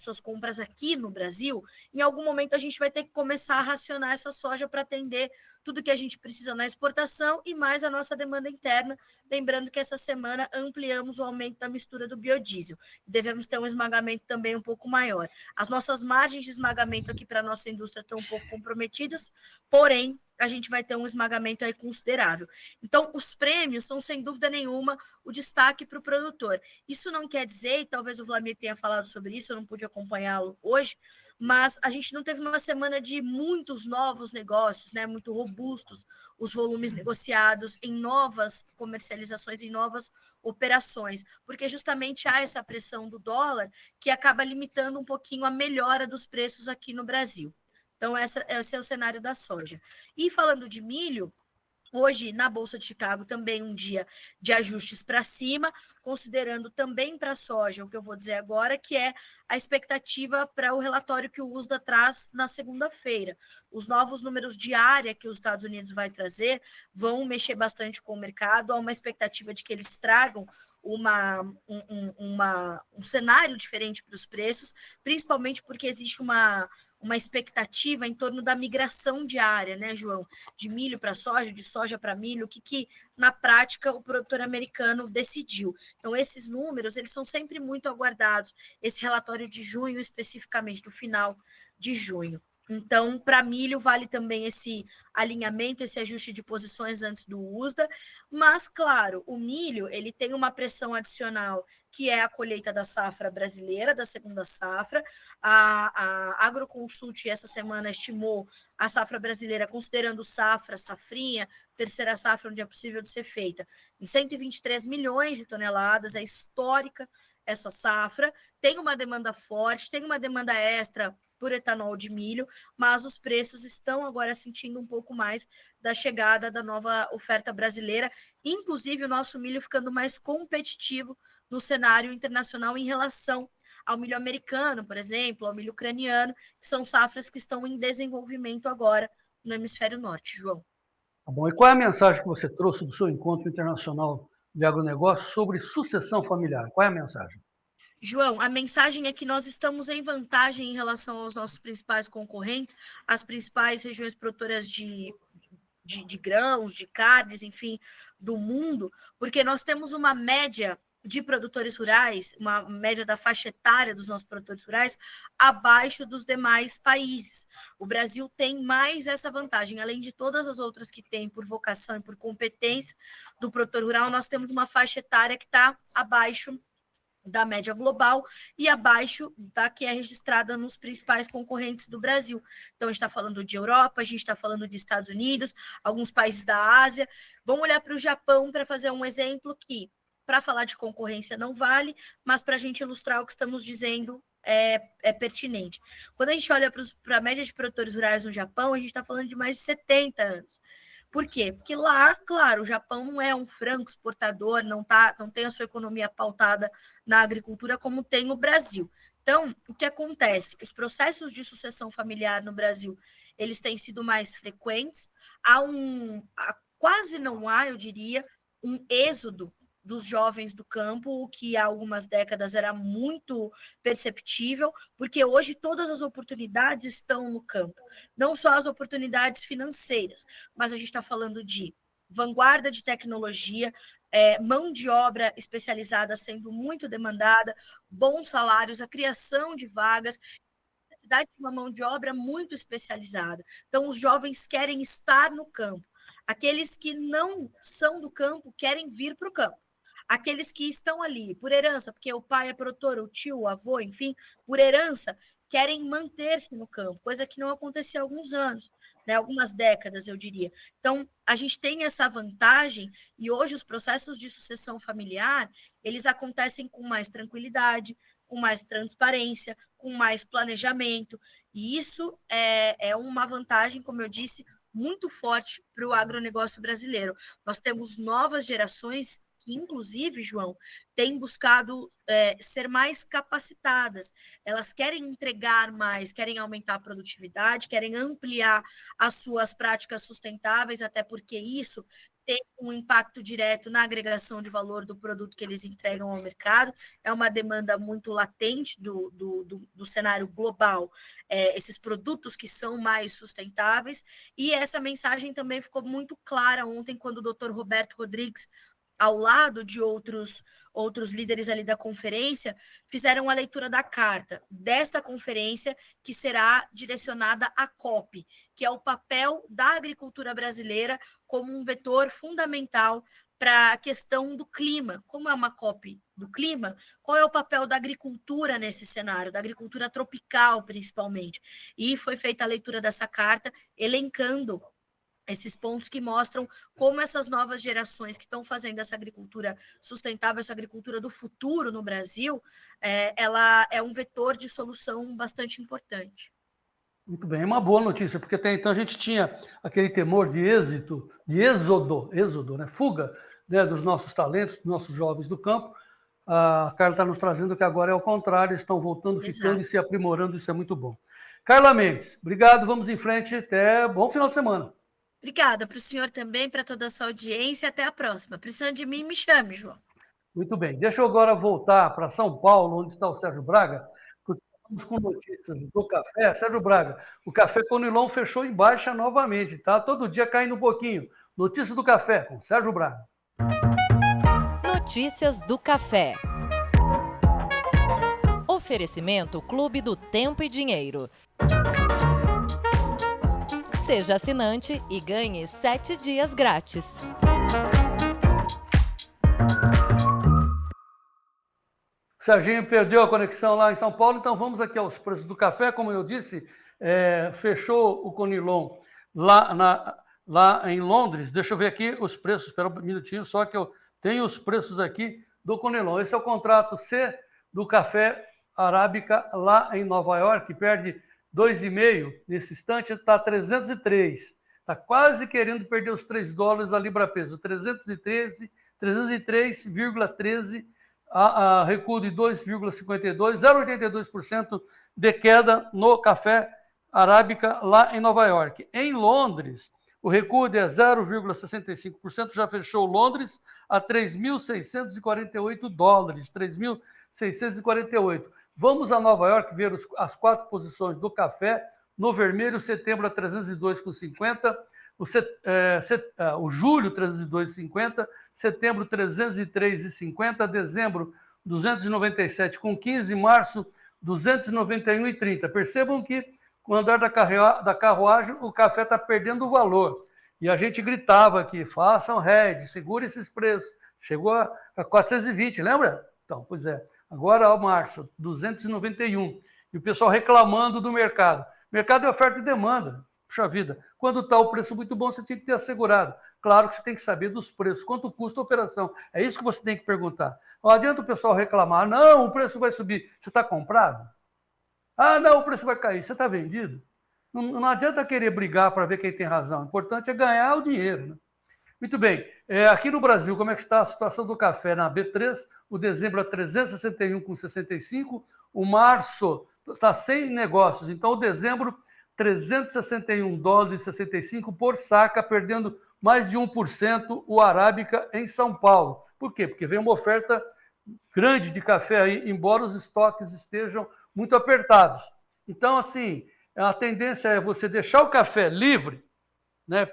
suas compras aqui no Brasil, em algum momento a gente vai ter que começar a racionar essa soja para atender tudo que a gente precisa na exportação e mais a nossa demanda interna. Lembrando que essa semana ampliamos o aumento da mistura do biodiesel. Devemos ter um esmagamento também um pouco maior. As nossas margens de esmagamento aqui para a nossa indústria estão um pouco comprometidas, porém, a gente vai ter um esmagamento aí considerável. Então, os prêmios são, sem dúvida nenhuma, o destaque para o produtor. Isso não quer dizer, e talvez o Vlamir tenha falado sobre isso, eu não pude acompanhá-lo hoje, mas a gente não teve uma semana de muitos novos negócios, né, muito robustos, os volumes negociados em novas comercializações, em novas operações, porque justamente há essa pressão do dólar que acaba limitando um pouquinho a melhora dos preços aqui no Brasil. Então, esse é o cenário da soja. E falando de milho, hoje na Bolsa de Chicago também um dia de ajustes para cima, considerando também para a soja, o que eu vou dizer agora, que é a expectativa para o relatório que o USDA traz na segunda-feira. Os novos números de área que os Estados Unidos vai trazer vão mexer bastante com o mercado, há uma expectativa de que eles tragam um cenário diferente para os preços, principalmente porque existe uma expectativa em torno da migração diária, né, João? De milho para soja, de soja para milho, o que na prática o produtor americano decidiu. Então, esses números, eles são sempre muito aguardados. Esse relatório de junho, especificamente, do final de junho. Então, para milho, vale também esse alinhamento, esse ajuste de posições antes do USDA, mas, claro, o milho ele tem uma pressão adicional, que é a colheita da safra brasileira, da segunda safra. A Agroconsult, essa semana, estimou a safra brasileira, considerando safra, safrinha, terceira safra, onde é possível de ser feita, em 123 milhões de toneladas, é histórica essa safra, tem uma demanda forte, tem uma demanda extra por etanol de milho, mas os preços estão agora sentindo um pouco mais da chegada da nova oferta brasileira, inclusive o nosso milho ficando mais competitivo no cenário internacional em relação ao milho americano, por exemplo, ao milho ucraniano, que são safras que estão em desenvolvimento agora no hemisfério norte, João. Tá bom. E qual é a mensagem que você trouxe do seu encontro internacional de agronegócio sobre sucessão familiar? Qual é a mensagem? João, a mensagem é que nós estamos em vantagem em relação aos nossos principais concorrentes, as principais regiões produtoras de grãos, de carnes, enfim, do mundo, porque nós temos uma média de produtores rurais, uma média da faixa etária dos nossos produtores rurais, abaixo dos demais países. O Brasil tem mais essa vantagem, além de todas as outras que tem por vocação e por competência do produtor rural, nós temos uma faixa etária que está abaixo da média global e abaixo da que é registrada nos principais concorrentes do Brasil. Então, a gente está falando de Europa, a gente está falando de Estados Unidos, alguns países da Ásia. Vamos olhar para o Japão para fazer um exemplo que, para falar de concorrência, não vale, mas para a gente ilustrar o que estamos dizendo é pertinente. Quando a gente olha para a média de produtores rurais no Japão, a gente está falando de mais de 70 anos. Por quê? Porque lá, claro, o Japão não é um franco exportador, não tem a sua economia pautada na agricultura como tem o Brasil. Então, o que acontece? Os processos de sucessão familiar no Brasil, eles têm sido mais frequentes, quase não há, eu diria, um êxodo dos jovens do campo, o que há algumas décadas era muito perceptível, porque hoje todas as oportunidades estão no campo, não só as oportunidades financeiras, mas a gente está falando de vanguarda de tecnologia, mão de obra especializada sendo muito demandada, bons salários, a criação de vagas, a necessidade de uma mão de obra muito especializada. Então, os jovens querem estar no campo. Aqueles que não são do campo querem vir para o campo. Aqueles que estão ali por herança, porque o pai é produtor, o tio, o avô, enfim, por herança, querem manter-se no campo, coisa que não acontecia há alguns anos, né? Algumas décadas, eu diria. Então, a gente tem essa vantagem e hoje os processos de sucessão familiar, eles acontecem com mais tranquilidade, com mais transparência, com mais planejamento, e isso é uma vantagem, como eu disse, muito forte para o agronegócio brasileiro. Nós temos novas gerações que, inclusive, João, têm buscado ser mais capacitadas. Elas querem entregar mais, querem aumentar a produtividade, querem ampliar as suas práticas sustentáveis, até porque isso tem um impacto direto na agregação de valor do produto que eles entregam ao mercado. É uma demanda muito latente do cenário global, esses produtos que são mais sustentáveis. E essa mensagem também ficou muito clara ontem, quando o Dr. Roberto Rodrigues, ao lado de outros líderes ali da conferência, fizeram a leitura da carta desta conferência, que será direcionada à COP, que é o papel da agricultura brasileira como um vetor fundamental para a questão do clima. Como é uma COP do clima, qual é o papel da agricultura nesse cenário, da agricultura tropical, principalmente? E foi feita a leitura dessa carta, elencando esses pontos que mostram como essas novas gerações que estão fazendo essa agricultura sustentável, essa agricultura do futuro no Brasil, ela é um vetor de solução bastante importante. Muito bem, é uma boa notícia, porque até então a gente tinha aquele temor de êxodo, né? Fuga, né, dos nossos talentos, dos nossos jovens do campo. A Carla está nos trazendo que agora é o contrário, estão voltando, ficando e se aprimorando, isso é muito bom. Carla Mendes, obrigado, vamos em frente, até bom final de semana. Obrigada para o senhor também, para toda a sua audiência. Até a próxima. Precisando de mim, me chame, João. Muito bem. Deixa eu agora voltar para São Paulo, onde está o Sérgio Braga, porque estamos com notícias do café. Sérgio Braga, o café Conilon fechou em baixa novamente, tá? Todo dia caindo um pouquinho. Notícias do café com Sérgio Braga. Notícias do café. Oferecimento Clube do Tempo e Dinheiro. Seja assinante e ganhe 7 dias grátis. Serginho perdeu a conexão lá em São Paulo, então vamos aqui aos preços do café. Como eu disse, fechou o Conilon lá em Londres. Deixa eu ver aqui os preços, espera um minutinho, só que eu tenho os preços aqui do Conilon. Esse é o contrato C do café arábica lá em Nova York, perde 2,5, nesse instante está 303. Está quase querendo perder os $3 a libra-peso, 303,13, a recuo de 2,52, 0,82% de queda no café arábica lá em Nova York. Em Londres, o recuo é 0,65%, já fechou Londres a $3.648, 3.648. Vamos a Nova York ver as 4 posições do café. No vermelho, setembro a 302,50, o julho 302,50, setembro 303,50, dezembro 297,15, março 291,30. Percebam que com o andar da carruagem o café está perdendo o valor. E a gente gritava aqui, façam hedge, segure esses preços. Chegou a 420, lembra? Então, pois é. Agora, ao março, 291. E o pessoal reclamando do mercado. Mercado é oferta e demanda. Puxa vida, quando está o preço muito bom, você tem que ter assegurado. Claro que você tem que saber dos preços, quanto custa a operação. É isso que você tem que perguntar. Não adianta o pessoal reclamar, não, o preço vai subir. Você está comprado? Ah, não, o preço vai cair. Você está vendido? Não adianta querer brigar para ver quem tem razão. O importante é ganhar o dinheiro, né? Muito bem. Aqui no Brasil, como é que está a situação do café na B3? O dezembro é 361,65. O março está sem negócios. Então, o dezembro, $361,65 por saca, perdendo mais de 1% o arábica em São Paulo. Por quê? Porque vem uma oferta grande de café aí, embora os estoques estejam muito apertados. Então, assim, a tendência é você deixar o café livre, né,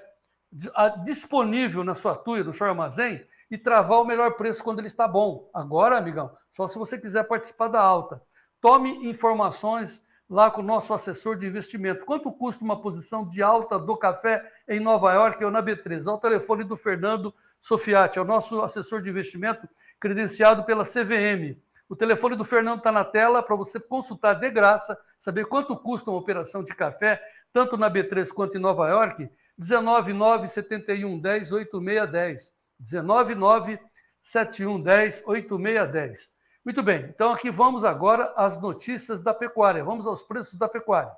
disponível na sua tuia, no seu armazém, e travar o melhor preço quando ele está bom. Agora, amigão, só se você quiser participar da alta. Tome informações lá com o nosso assessor de investimento. Quanto custa uma posição de alta do café em Nova York ou na B3? Ao telefone do Fernando Sofiati, é o nosso assessor de investimento credenciado pela CVM. O telefone do Fernando está na tela para você consultar de graça, saber quanto custa uma operação de café, tanto na B3 quanto em Nova York. 199-7110-8610. 199-7110-8610. Muito bem, então aqui vamos agora às notícias da pecuária. Vamos aos preços da pecuária.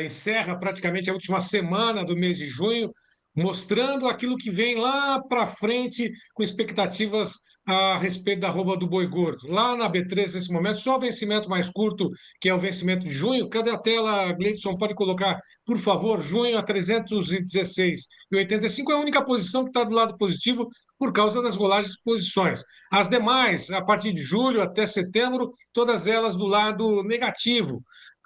Encerra praticamente a última semana do mês de junho, mostrando aquilo que vem lá para frente com expectativas a respeito da arroba do boi gordo. Lá na B3, nesse momento, só o vencimento mais curto, que é o vencimento de junho. Cadê a tela, Gleidson? Pode colocar, por favor, junho a 316,85 é a única posição que está do lado positivo por causa das rolagens de posições. As demais, a partir de julho até setembro, todas elas do lado negativo.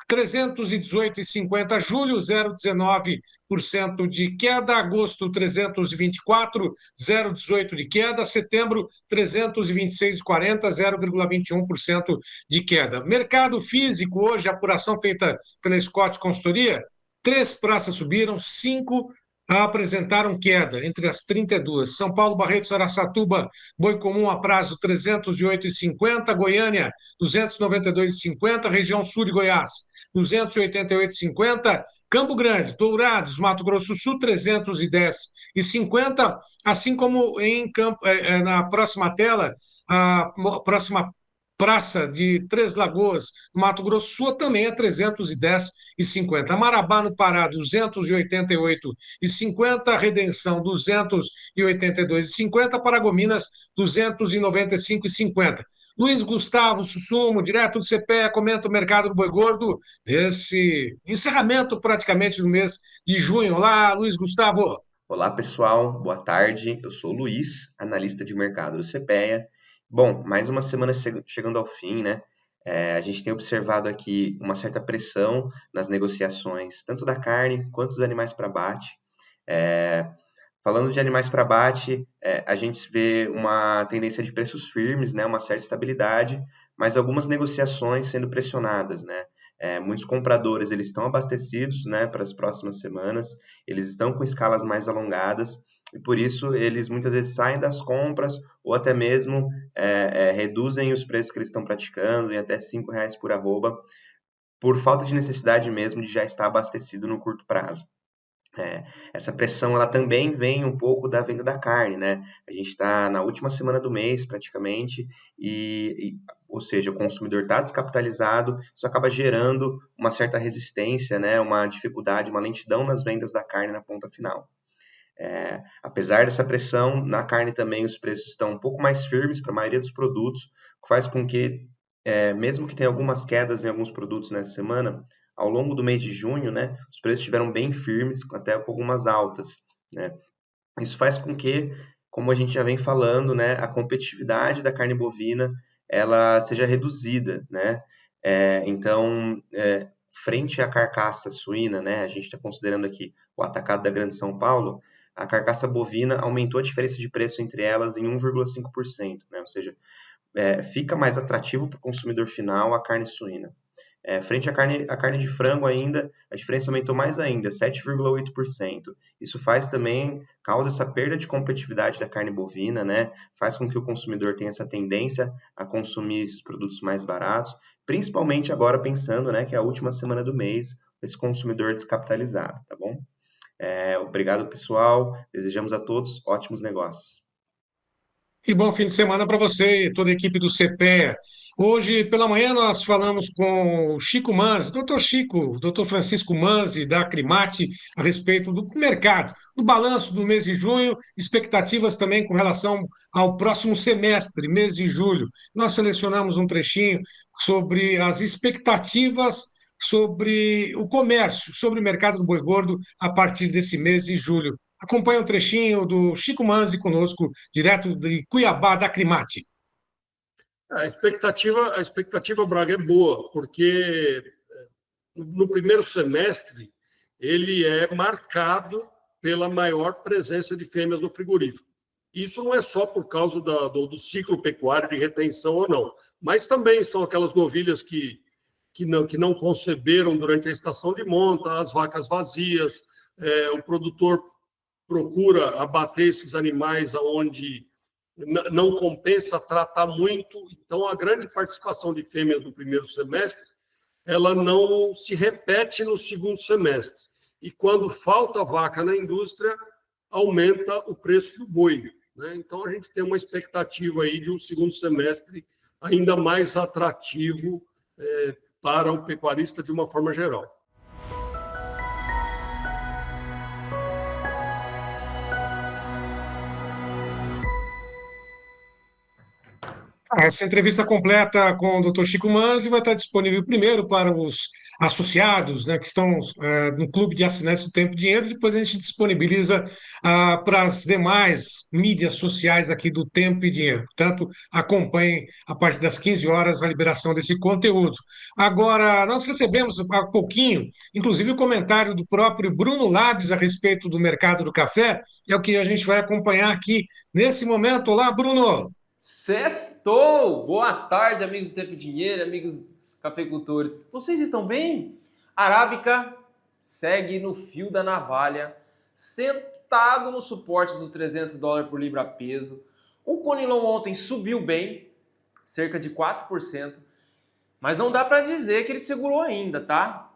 318,50, julho, 0,19% de queda, agosto, 324, 0,18% de queda, setembro, 326,40, 0,21% de queda. Mercado físico, hoje, apuração feita pela Scott Consultoria, 3 praças subiram, 5 apresentaram queda entre as 32. São Paulo, Barretos, Araçatuba, boi comum a prazo 308,50, Goiânia 292,50, região sul de Goiás 288,50, Campo Grande, Dourados, Mato Grosso do Sul 310,50, assim como na próxima tela, a próxima praça de Três Lagoas, no Mato Grosso do Sul, também é 310,50. Marabá, no Pará, 288,50. Redenção, 282,50. Paragominas, 295,50. Luiz Gustavo Sussumo, direto do CPE, comenta o mercado do boi gordo desse encerramento praticamente do mês de junho. Olá, Luiz Gustavo. Olá, pessoal. Boa tarde. Eu sou o Luiz, analista de mercado do CPEA. Bom, mais uma semana chegando ao fim, né? A gente tem observado aqui uma certa pressão nas negociações, tanto da carne quanto dos animais para abate. Falando de animais para abate, a gente vê uma tendência de preços firmes, né? Uma certa estabilidade, mas algumas negociações sendo pressionadas, né? Muitos compradores eles estão abastecidos, né, para as próximas semanas, eles estão com escalas mais alongadas e por isso eles muitas vezes saem das compras ou até mesmo reduzem os preços que eles estão praticando em até R$5 por arroba, por falta de necessidade mesmo de já estar abastecido no curto prazo. Essa pressão ela também vem um pouco da venda da carne, né? A gente está na última semana do mês praticamente ou seja, o consumidor está descapitalizado, isso acaba gerando uma certa resistência, né? Uma dificuldade, uma lentidão nas vendas da carne na ponta final. Apesar dessa pressão, na carne também os preços estão um pouco mais firmes para a maioria dos produtos, o que faz com que, mesmo que tenha algumas quedas em alguns produtos nessa semana, ao longo do mês de junho, né, os preços estiveram bem firmes, até com algumas altas, né? Isso faz com que, como a gente já vem falando, né, a competitividade da carne bovina ela seja reduzida, né? Então, frente à carcaça suína, né, a gente está considerando aqui o atacado da Grande São Paulo, a carcaça bovina aumentou a diferença de preço entre elas em 1,5%, né? Ou seja, fica mais atrativo para o consumidor final a carne suína. Frente à carne de frango ainda, a diferença aumentou mais ainda, 7,8%. Isso causa essa perda de competitividade da carne bovina, né? Faz com que o consumidor tenha essa tendência a consumir esses produtos mais baratos, principalmente agora pensando, né, que é a última semana do mês, esse consumidor descapitalizado, tá bom? Obrigado, pessoal. Desejamos a todos ótimos negócios. E bom fim de semana para você e toda a equipe do CPEA. Hoje, pela manhã, nós falamos com o Chico Manzi, doutor Francisco Manzi, da Acrimate, a respeito do mercado, do balanço do mês de junho, expectativas também com relação ao próximo semestre, mês de julho. Nós selecionamos um trechinho sobre as expectativas sobre o comércio, sobre o mercado do boi gordo a partir desse mês de julho. Acompanhe um trechinho do Chico Manzi conosco, direto de Cuiabá, da Acrimate. A expectativa, Braga, é boa, porque no primeiro semestre ele é marcado pela maior presença de fêmeas no frigorífico. Isso não é só por causa do ciclo pecuário de retenção ou não, mas também são aquelas novilhas que não conceberam durante a estação de monta, as vacas vazias, o produtor procura abater esses animais onde não compensa tratar muito. Então, a grande participação de fêmeas no primeiro semestre, ela não se repete no segundo semestre. E quando falta vaca na indústria, aumenta o preço do boi, né? Então, a gente tem uma expectativa aí de um segundo semestre ainda mais atrativo para o pecuarista de uma forma geral. Essa entrevista completa com o Dr. Chico Manzi vai estar disponível primeiro para os associados, né, que estão no clube de assinantes do Tempo e Dinheiro, depois a gente disponibiliza para as demais mídias sociais aqui do Tempo e Dinheiro. Portanto, acompanhem a partir das 15 horas a liberação desse conteúdo. Agora, nós recebemos há pouquinho, inclusive o comentário do próprio Bruno Labs a respeito do mercado do café, é o que a gente vai acompanhar aqui nesse momento. Olá, Bruno! Sextou! Boa tarde, amigos do Tempo e Dinheiro, amigos cafeicultores. Vocês estão bem? Arábica segue no fio da navalha, sentado no suporte dos $300 por libra peso. O Conilon ontem subiu bem, cerca de 4%, mas não dá para dizer que ele segurou ainda, tá?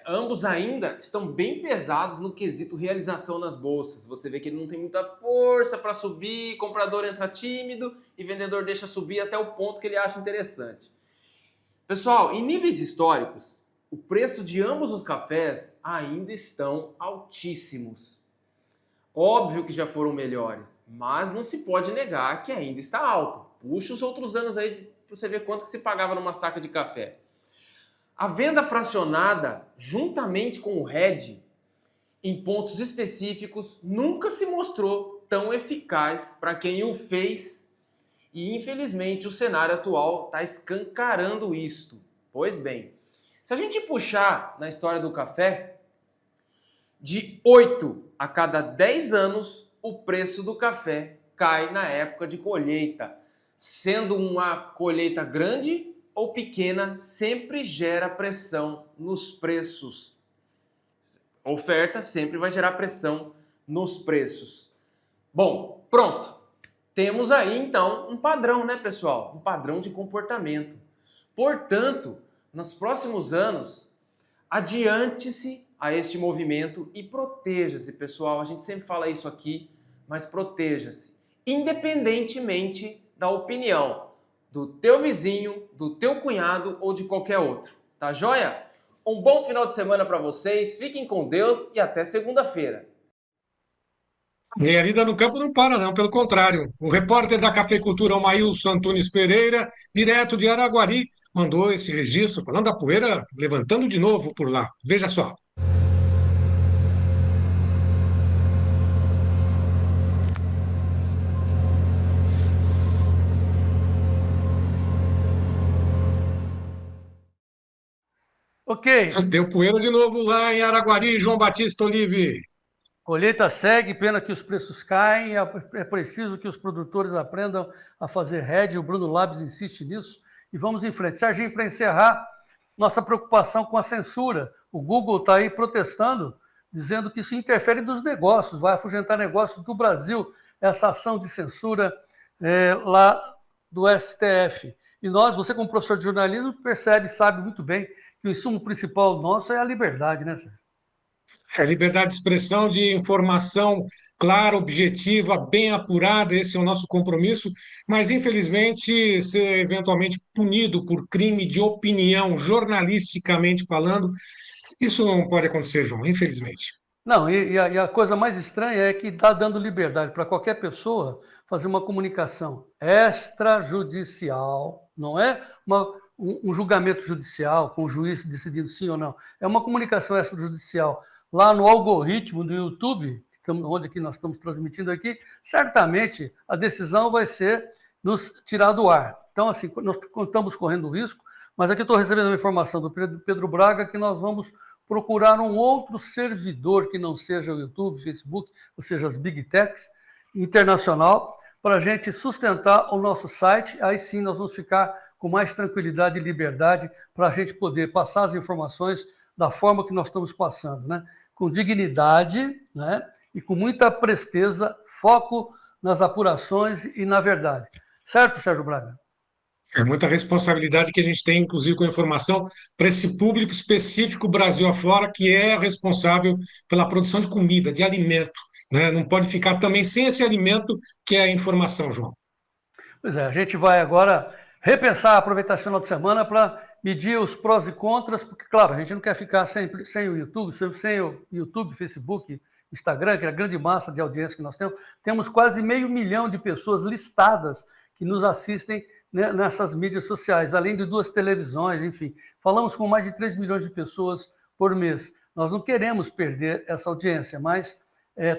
Ambos ainda estão bem pesados no quesito realização nas bolsas. Você vê que ele não tem muita força para subir, comprador entra tímido e vendedor deixa subir até o ponto que ele acha interessante. Pessoal, em níveis históricos, o preço de ambos os cafés ainda estão altíssimos. Óbvio que já foram melhores, mas não se pode negar que ainda está alto. Puxa os outros anos aí para você ver quanto que se pagava numa saca de café. A venda fracionada, juntamente com o hedge, em pontos específicos, nunca se mostrou tão eficaz para quem o fez e, infelizmente, o cenário atual está escancarando isto. Pois bem, se a gente puxar na história do café, de 8 a cada 10 anos, o preço do café cai na época de colheita, sendo uma colheita grande ou pequena sempre gera pressão nos preços. Oferta sempre vai gerar pressão nos preços. Bom, pronto. Temos aí então um padrão, né, pessoal? Um padrão de comportamento. Portanto, nos próximos anos, adiante-se a este movimento e proteja-se, pessoal. A gente sempre fala isso aqui, mas proteja-se, independentemente da opinião do teu vizinho, do teu cunhado ou de qualquer outro. Tá joia? Um bom final de semana para vocês, fiquem com Deus e até segunda-feira. E a lida no campo não para, não, pelo contrário. O repórter da Cafeicultura, Almailson Antunes Pereira, direto de Araguari, mandou esse registro, falando da poeira levantando de novo por lá. Veja só. Ok. Deu poeira de novo lá em Araguari, João Batista Olive. Colheita segue, pena que os preços caem, é preciso que os produtores aprendam a fazer hedge, o Bruno Labs insiste nisso, e vamos em frente. Serginho, para encerrar, nossa preocupação com a censura. O Google está aí protestando, dizendo que isso interfere nos negócios, vai afugentar negócios do Brasil, essa ação de censura lá do STF. E nós, você como professor de jornalismo, percebe, sabe muito bem que o insumo principal nosso é a liberdade, né, Sérgio? É liberdade de expressão, de informação clara, objetiva, bem apurada, esse é o nosso compromisso, mas infelizmente ser eventualmente punido por crime de opinião, jornalisticamente falando, isso não pode acontecer, João, infelizmente. Não, e a coisa mais estranha é que está dando liberdade para qualquer pessoa fazer uma comunicação extrajudicial, não é um julgamento judicial com o juiz decidindo sim ou não, é uma comunicação extrajudicial. Lá no algoritmo do YouTube, onde aqui nós estamos transmitindo aqui, certamente a decisão vai ser nos tirar do ar. Então, assim, nós estamos correndo risco, mas aqui estou recebendo uma informação do Pedro Braga que nós vamos procurar um outro servidor que não seja o YouTube, Facebook, ou seja, as Big Techs, internacional, para a gente sustentar o nosso site. Aí sim nós vamos ficar com mais tranquilidade e liberdade para a gente poder passar as informações da forma que nós estamos passando, né? Com dignidade, né? E com muita presteza, foco nas apurações e na verdade. Certo, Sérgio Braga? É muita responsabilidade que a gente tem, inclusive, com a informação para esse público específico Brasil afora, que é responsável pela produção de comida, de alimento, né? Não pode ficar também sem esse alimento que é a informação, João. Pois é, a gente vai agora repensar, aproveitar esse final de semana para medir os prós e contras, porque, claro, a gente não quer ficar sem o YouTube, sem o YouTube, Facebook, Instagram, que é a grande massa de audiência que nós temos. Temos quase 500 mil de pessoas listadas que nos assistem, né, nessas mídias sociais, além de 2 televisões, enfim. Falamos com mais de 3 milhões de pessoas por mês. Nós não queremos perder essa audiência, mas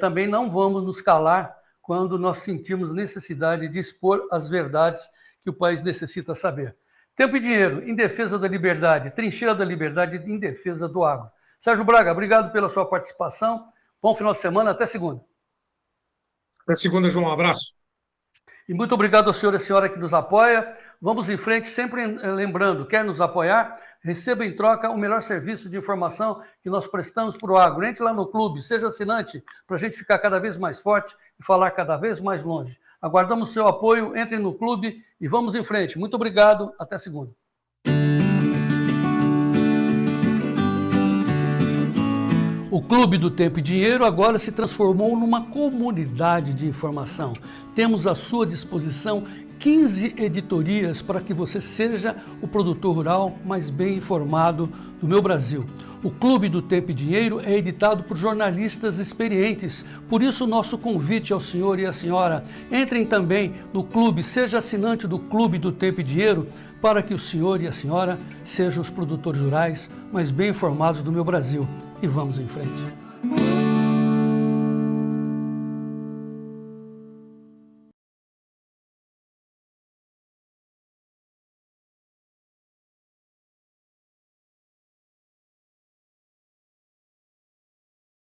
também não vamos nos calar quando nós sentimos necessidade de expor as verdades que o país necessita saber. Tempo e dinheiro, em defesa da liberdade, trincheira da liberdade em defesa do agro. Sérgio Braga, obrigado pela sua participação. Bom final de semana, até segunda. Até segunda, João, um abraço. E muito obrigado ao senhor e à senhora que nos apoia. Vamos em frente, sempre lembrando, quer nos apoiar? Receba em troca o melhor serviço de informação que nós prestamos para o agro. Entre lá no clube, seja assinante, para a gente ficar cada vez mais forte e falar cada vez mais longe. Aguardamos o seu apoio, entrem no clube e vamos em frente. Muito obrigado, até segunda. O Clube do Tempo e Dinheiro agora se transformou numa comunidade de informação. Temos à sua disposição 15 editorias para que você seja o produtor rural mais bem informado do meu Brasil. O Clube do Tempo e Dinheiro é editado por jornalistas experientes. Por isso, nosso convite ao senhor e à senhora, entrem também no clube, seja assinante do Clube do Tempo e Dinheiro, para que o senhor e a senhora sejam os produtores rurais mais bem informados do meu Brasil. E vamos em frente.